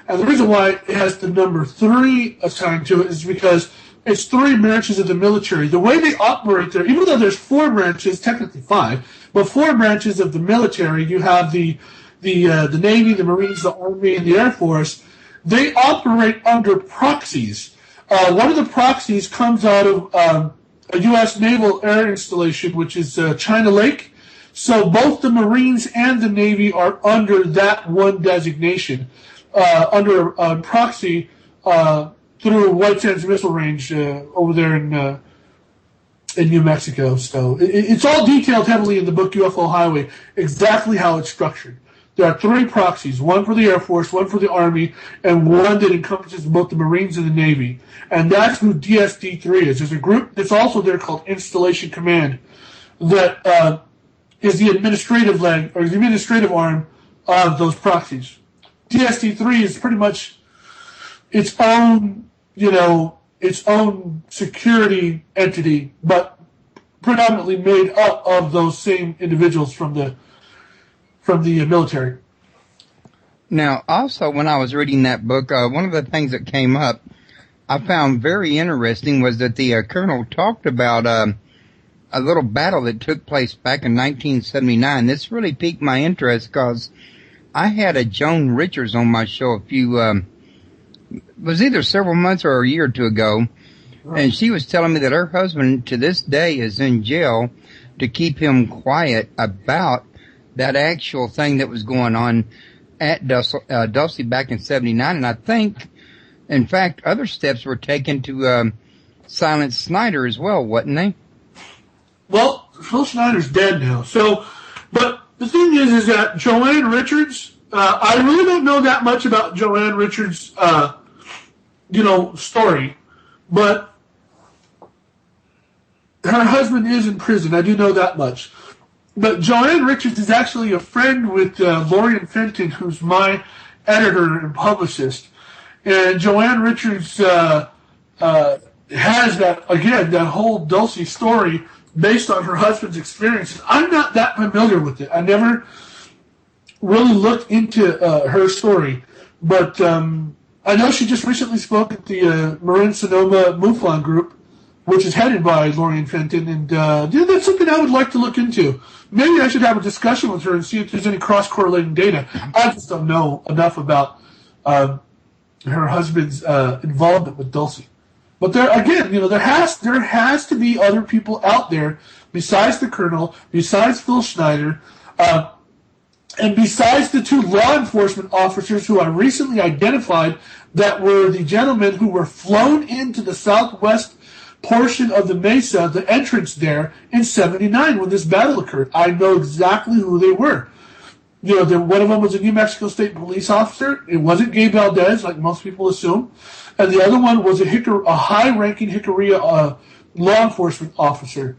And the reason why it has the number 3 assigned to it is because it's 3 branches of the military. The way they operate there, even though there's 4 branches, technically 5, but 4 branches of the military, you have the Navy, the Marines, the Army, and the Air Force. They operate under proxies. One of the proxies comes out of a U.S. naval air installation, which is China Lake. So both the Marines and the Navy are under that one designation, under a proxy through White Sands Missile Range over there in New Mexico. So it's all detailed heavily in the book UFO Highway, exactly how it's structured. there are 3 proxies, one for the Air Force, one for the Army, and one that encompasses both the Marines and the Navy. And that's who DSD-3 is. There's a group that's also there called Installation Command that is the administrative leg, or the administrative arm of those proxies. DSD-3 is pretty much its own, its own security entity, but predominantly made up of those same individuals from the military. Now, also, when I was reading that book, one of the things that came up I found very interesting was that the colonel talked about a little battle that took place back in 1979. This really piqued my interest because I had a Joan Richards on my show was either several months or a year or two ago, and she was telling me that her husband to this day is in jail to keep him quiet about that actual thing that was going on at Dulce back in 79. And I think, in fact, other steps were taken to silence Snyder as well, wasn't they? Well, Phil Schneider's dead now. So, but the thing is that Joanne Richards, I really don't know that much about Joanne Richards' story, but her husband is in prison. I do know that much. But Joanne Richards is actually a friend with Lorian Fenton, who's my editor and publicist. And Joanne Richards has that whole Dulce story based on her husband's experiences. I'm not that familiar with it. I never really looked into her story. But I know she just recently spoke at the Marin Sonoma MUFON group, which is headed by Lorian Fenton. And that's something I would like to look into. Maybe I should have a discussion with her and see if there's any cross-correlating data. I just don't know enough about her husband's involvement with Dulce. But there has to be other people out there besides the colonel, besides Phil Schneider, and besides the 2 law enforcement officers who I recently identified that were the gentlemen who were flown into the southwest portion of the Mesa, the entrance there, in 79 when this battle occurred. I know exactly who they were. One of them was a New Mexico State police officer. It wasn't Gabe Valdez, like most people assume. And the other one was a high-ranking Jicarilla law enforcement officer.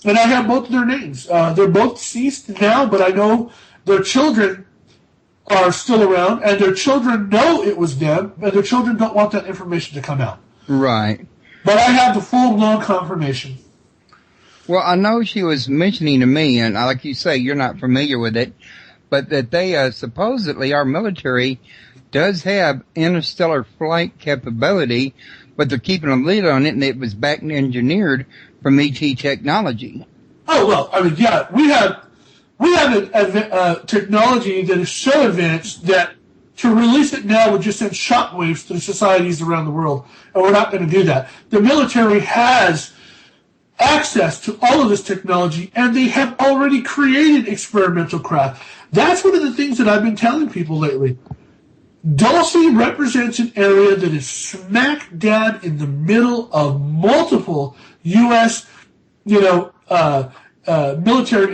And I have both of their names. They're both deceased now, but I know their children are still around, and their children know it was them, and their children don't want that information to come out. Right. But I have the full-blown confirmation. Well, I know she was mentioning to me, and like you say, you're not familiar with it, but that they supposedly, our military does have interstellar flight capability, but they're keeping a lid on it, and it was back engineered from ET technology. Oh, well, I mean, yeah, we have a technology that is so advanced that to release it now would just send shockwaves to the societies around the world, and we're not going to do that. The military has access to all of this technology, and they have already created experimental craft. That's one of the things that I've been telling people lately. Dulce represents an area that is smack dab in the middle of multiple U.S., military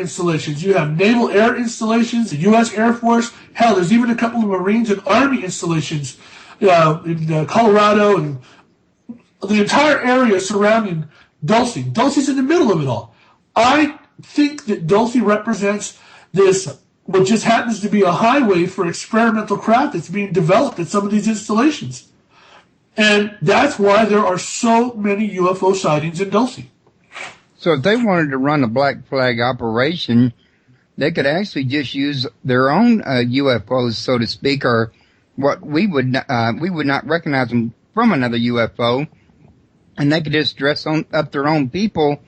installations. You have naval air installations, the U.S. Air Force. Hell, there's even a couple of Marines and Army installations in Colorado, and the entire area surrounding Dulce. Dulce's in the middle of it all. I think that Dulce represents this, what just happens to be a highway for experimental craft that's being developed at some of these installations. And that's why there are so many UFO sightings in Dulce. So if they wanted to run a black flag operation, they could actually just use their own UFOs, so to speak, or what we would not recognize them from another UFO, and they could just dress up their own people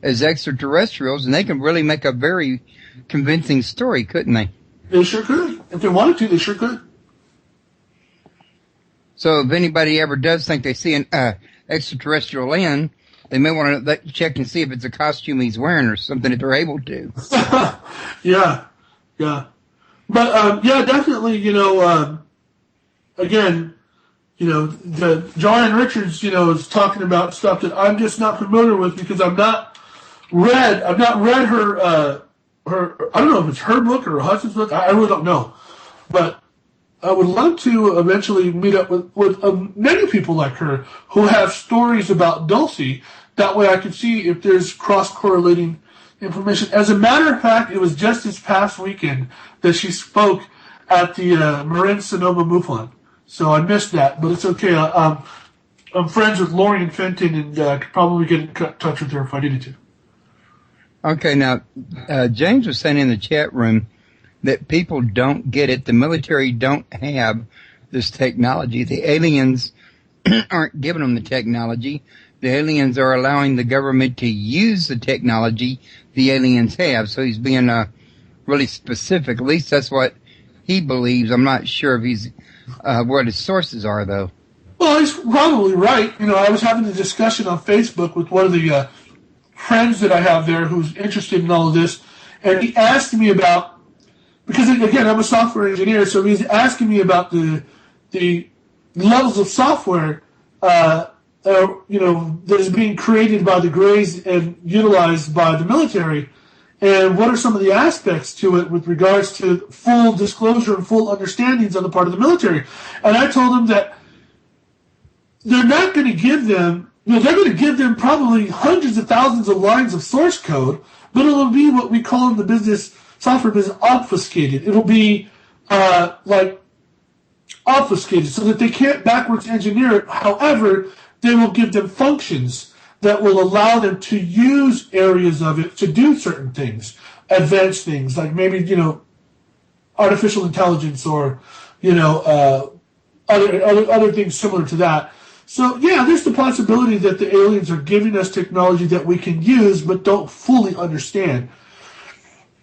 as extraterrestrials, and they could really make a very convincing story, couldn't they? They sure could. If they wanted to, they sure could. So if anybody ever does think they see an extraterrestrial land, they may want to check and see if it's a costume he's wearing or something if they're able to. Yeah. But, definitely, again, the Joanne Richards, is talking about stuff that I'm just not familiar with because I've not read I don't know if it's her book or her husband's book. I really don't know. But I would love to eventually meet up with many people like her who have stories about Dulce. That way I could see if there's cross-correlating information. As a matter of fact, it was just this past weekend that she spoke at the Marin Sonoma MUFON. So I missed that, but it's okay. I'm friends with Lorian Fenton and could probably get in touch with her if I needed to. Okay, now, James was saying in the chat room that people don't get it. The military don't have this technology. The aliens aren't giving them the technology. The aliens are allowing the government to use the technology the aliens have. So he's being really specific. At least that's what he believes. I'm not sure if he's what his sources are, though. Well, he's probably right. You know, I was having a discussion on Facebook with one of the friends that I have there who's interested in all of this, and he asked me about, because again, I'm a software engineer, so he's asking me about the levels of software, that is being created by the Greys and utilized by the military, and what are some of the aspects to it with regards to full disclosure and full understandings on the part of the military. And I told him that they're not going to give them, they're going to give them probably hundreds of thousands of lines of source code, but it'll be what we call in the software business, obfuscated. It'll be like obfuscated so that they can't backwards engineer it. However, they will give them functions that will allow them to use areas of it to do certain things, advanced things, like maybe, artificial intelligence or, other things similar to that. So, yeah, there's the possibility that the aliens are giving us technology that we can use but don't fully understand.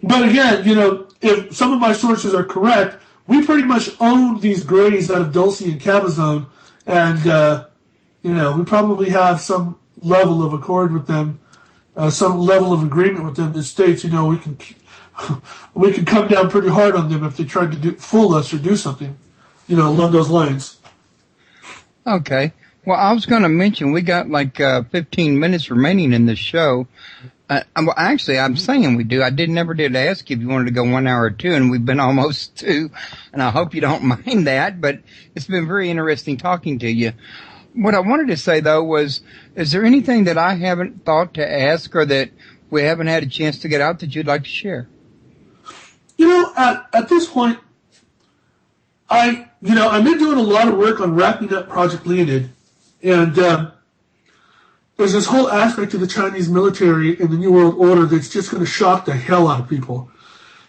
But again, if some of my sources are correct, we pretty much own these Greys out of Dulce and Cabazon, and, we probably have some level of accord with them, some level of agreement with them that states, we can come down pretty hard on them if they tried to fool us or do something, along those lines. Okay. Well, I was going to mention we got like 15 minutes remaining in this show. Actually, I'm saying we do. I never did ask you if you wanted to go 1 hour or two, and we've been almost 2, and I hope you don't mind that, but it's been very interesting talking to you. What I wanted to say, though, was, is there anything that I haven't thought to ask or that we haven't had a chance to get out that you'd like to share? At this point, I've been doing a lot of work on wrapping up Project Leonid, and there's this whole aspect of the Chinese military and the New World Order that's just going to shock the hell out of people.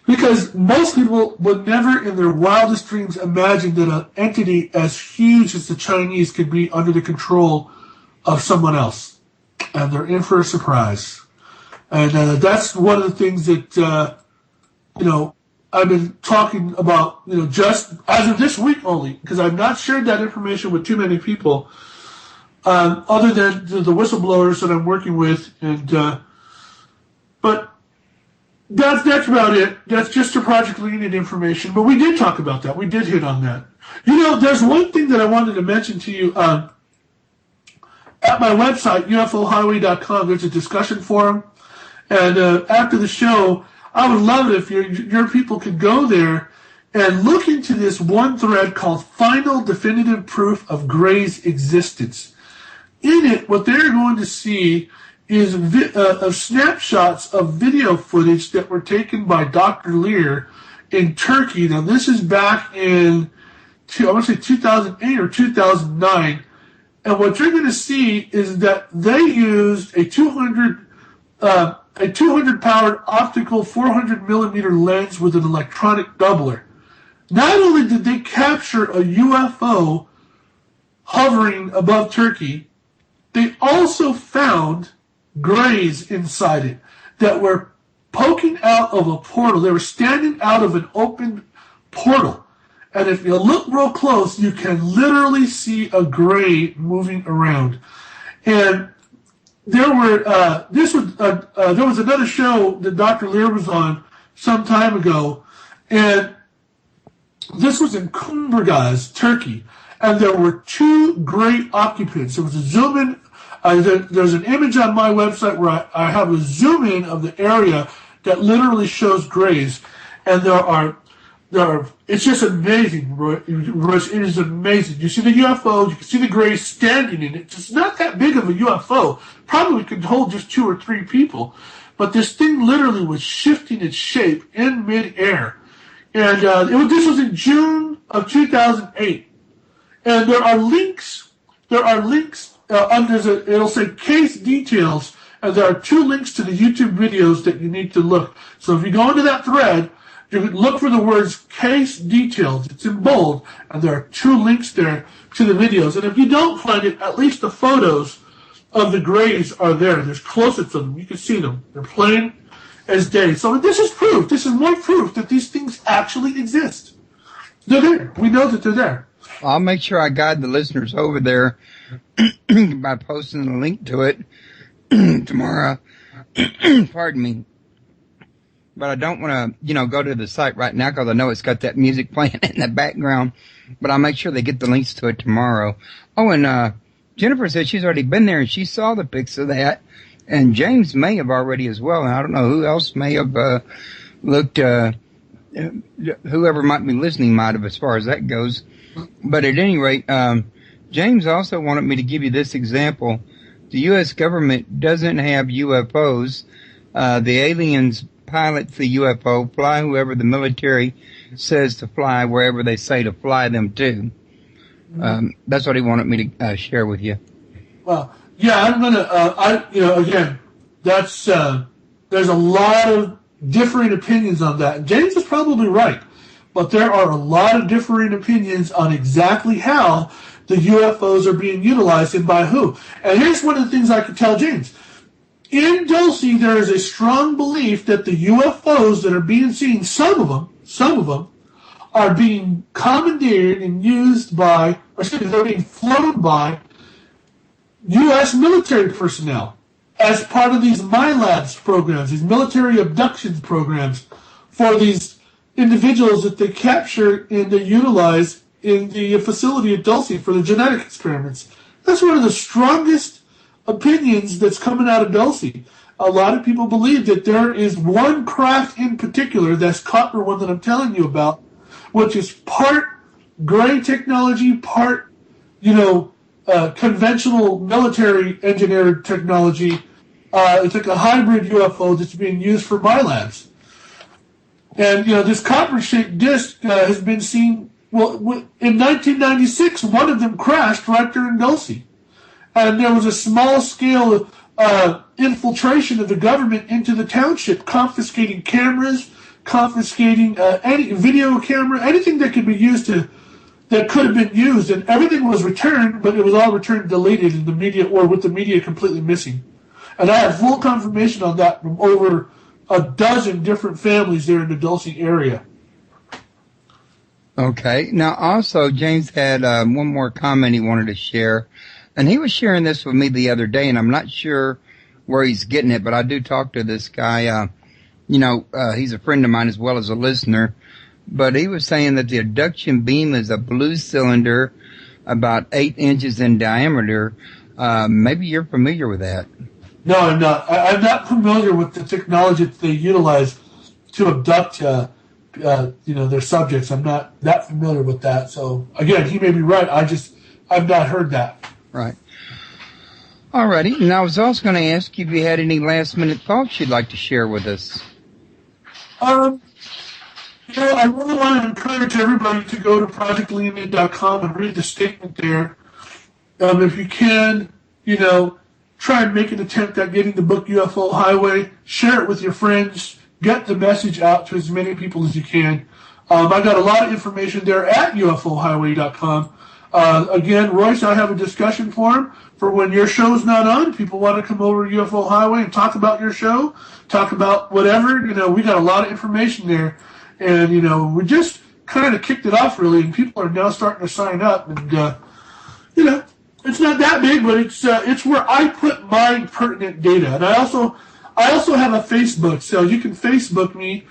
Because most people would never in their wildest dreams imagine that an entity as huge as the Chinese could be under the control of someone else. And they're in for a surprise. And that's one of the things that, I've been talking about, just as of this week only, because I've not shared that information with too many people, other than the whistleblowers that I'm working with. And but that's about it. That's just the Project Leonid information. But we did talk about that. We did hit on that. There's one thing that I wanted to mention to you. At my website, ufohighway.com, there's a discussion forum. And after the show, I would love it if your people could go there and look into this one thread called Final Definitive Proof of Gray's Existence. In it, what they're going to see is snapshots of video footage that were taken by Dr. Lear in Turkey. Now, this is back in, I want to say 2008 or 2009. And what you're going to see is that they used a 200 powered optical 400 millimeter lens with an electronic doubler. Not only did they capture a UFO hovering above Turkey, they also found Greys inside it that were poking out of a portal. They were standing out of an open portal. And if you look real close, you can literally see a Grey moving around. And there was another show that Dr. Lear was on some time ago, and this was in Kumburgaz, Turkey, and there were 2 Grey occupants. There was a zoom in. There's an image on my website where I have a zoom in of the area that literally shows grays, and there are. It's just amazing, Royce. It is amazing. You see the UFO, you can see the grays standing in it. It's not that big of a UFO. Probably could hold just 2 or 3 people. But this thing literally was shifting its shape in midair. And this was in June of 2008. And there are links. It'll say case details, and there are 2 links to the YouTube videos that you need to look. So if you go into that thread, you can look for the words case details. It's in bold, and there are 2 links there to the videos. And if you don't find it, at least the photos of the grays are there. There's close-ups of them. You can see them. They're plain as day. So this is proof. This is more proof that these things actually exist. They're there. We know that they're there. I'll make sure I guide the listeners over there by posting a link to it tomorrow. Pardon me. But I don't want to, go to the site right now because I know it's got that music playing in the background. But I'll make sure they get the links to it tomorrow. Oh, and Jennifer said she's already been there and she saw the pics of that. And James may have already as well. And I don't know who else may have looked. Whoever might be listening might have, as far as that goes. But at any rate, James also wanted me to give you this example. The U.S. government doesn't have UFOs. The aliens pilot the UFO, fly whoever the military says to fly, wherever they say to fly them to. That's what he wanted me to share with you. Well, yeah, I'm gonna. Again, that's there's a lot of differing opinions on that. And James is probably right, but there are a lot of differing opinions on exactly how the UFOs are being utilized and by who. And here's one of the things I could tell James. In Dulce, there is a strong belief that the UFOs that are being seen, some of them, are being commandeered and used by, they're being flown by U.S. military personnel as part of these MILABs programs, these military abductions programs for these individuals that they capture and they utilize in the facility at Dulce for the genetic experiments. That's one of the strongest opinions that's coming out of Dulce. A lot of people believe that there is one craft in particular, that's Copper one that I'm telling you about, which is part gray technology, part, conventional military engineered technology. It's like a hybrid UFO that's being used for MILABs. And, this copper-shaped disc has been seen, in 1996, one of them crashed right there in Dulce. And there was a small-scale infiltration of the government into the township, confiscating cameras, confiscating any video camera, anything that could be used that could have been used, and everything was returned, but it was all returned deleted in the media, or with the media completely missing. And I have full confirmation on that from over a dozen different families there in the Dulce area. Okay. Now, also, James had one more comment he wanted to share. And he was sharing this with me the other day, and I'm not sure where he's getting it, but I do talk to this guy. He's a friend of mine as well as a listener. But he was saying that the abduction beam is a blue cylinder about 8 inches in diameter. Maybe you're familiar with that. No, I'm not. I'm not familiar with the technology that they utilize to abduct, their subjects. I'm not that familiar with that. So, again, he may be right. I've not heard that. Right. Alrighty. And I was also going to ask you if you had any last-minute thoughts you'd like to share with us. I really want to encourage everybody to go to projectleonid.com and read the statement there. If you can, try and make an attempt at getting the book UFO Highway. Share it with your friends. Get the message out to as many people as you can. I got a lot of information there at UFOhighway.com. Again, Royce, I have a discussion forum for when your show's not on. People want to come over to UFO Highway and talk about your show, talk about whatever. We got a lot of information there. And, we just kind of kicked it off, really, and people are now starting to sign up. And, it's not that big, but it's where I put my pertinent data. And I also have a Facebook, so you can Facebook me.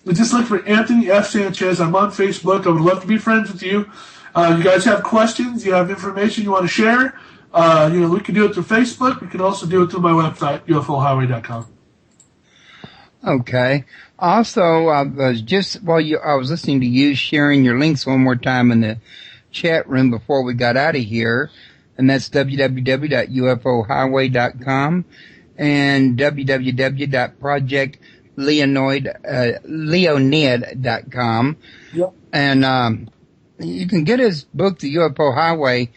Just look for Anthony F. Sanchez. I'm on Facebook. I would love to be friends with you. You guys have questions, you have information you want to share, we can do it through Facebook. We can also do it through my website, UFOhighway.com. Okay. Also, I was I was listening to you sharing your links one more time in the chat room before we got out of here, and that's www.ufohighway.com and www.projectleonid.com. Yep. And you can get his book, The UFO Highway,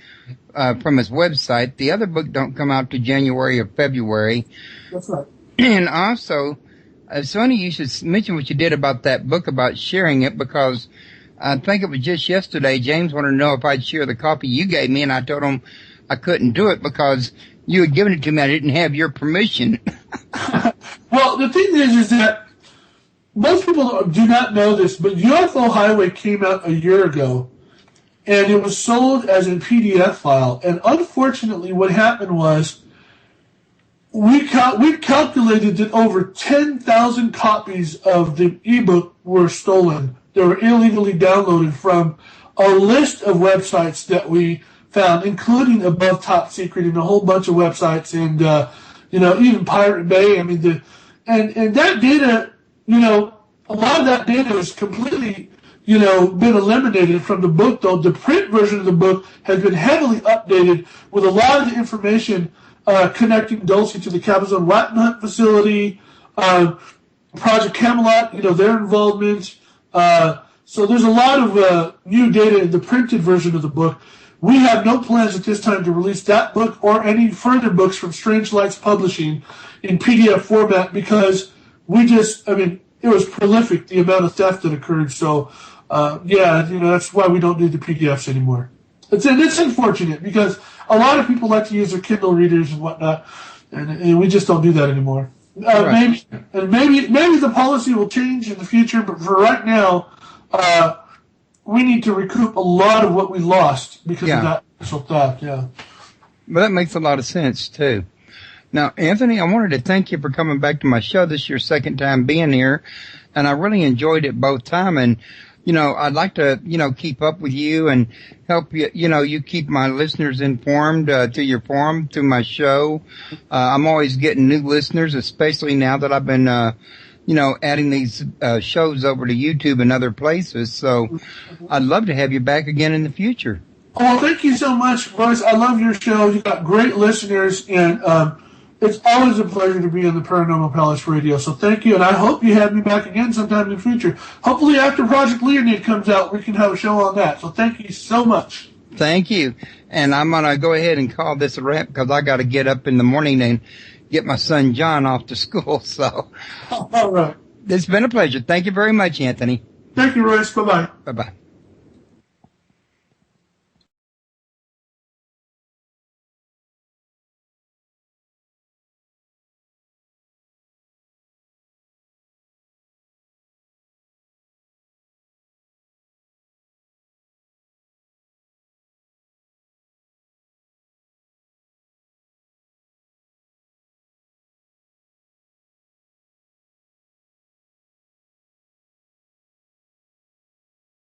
from his website. The other book don't come out to January or February. That's right. And also, it's funny you should mention what you did about that book about sharing it, because I think it was just yesterday James wanted to know if I'd share the copy you gave me, and I told him I couldn't do it because you had given it to me. I didn't have your permission. Well, the thing is that most people do not know this, but UFO Highway came out a year ago, and it was sold as a PDF file. And unfortunately, what happened was we calculated that over 10,000 copies of the ebook were stolen. They were illegally downloaded from a list of websites that we found, including Above Top Secret and a whole bunch of websites, and even Pirate Bay. I mean, and that data, a lot of that data has completely, been eliminated from the book. Though the print version of the book has been heavily updated with a lot of the information connecting Dulce to the Cabazon Rat Hunt facility, Project Camelot, their involvement. So there's a lot of new data in the printed version of the book. We have no plans at this time to release that book or any further books from Strange Lights Publishing in PDF format because it was prolific, the amount of theft that occurred. So, that's why we don't do the PDFs anymore. It's unfortunate because a lot of people like to use their Kindle readers and whatnot, and we just don't do that anymore. Right. Maybe the policy will change in the future, but for right now, we need to recoup a lot of what we lost because of that initial theft. Yeah. But that makes a lot of sense too. Now, Anthony, I wanted to thank you for coming back to my show. This is your second time being here, and I really enjoyed it both time. And I'd like to, keep up with you and help you, you keep my listeners informed, to your forum, to my show. I'm always getting new listeners, especially now that I've been, adding these, shows over to YouTube and other places. So I'd love to have you back again in the future. Oh, thank you so much, Royce. I love your show. You've got great listeners, and, it's always a pleasure to be on the Paranormal Palace Radio, so thank you, and I hope you have me back again sometime in the future. Hopefully after Project Leonid comes out, we can have a show on that, so thank you so much. Thank you, and I'm going to go ahead and call this a wrap because I got to get up in the morning and get my son John off to school, so. All right. It's been a pleasure. Thank you very much, Anthony. Thank you, Royce. Bye-bye. Bye-bye.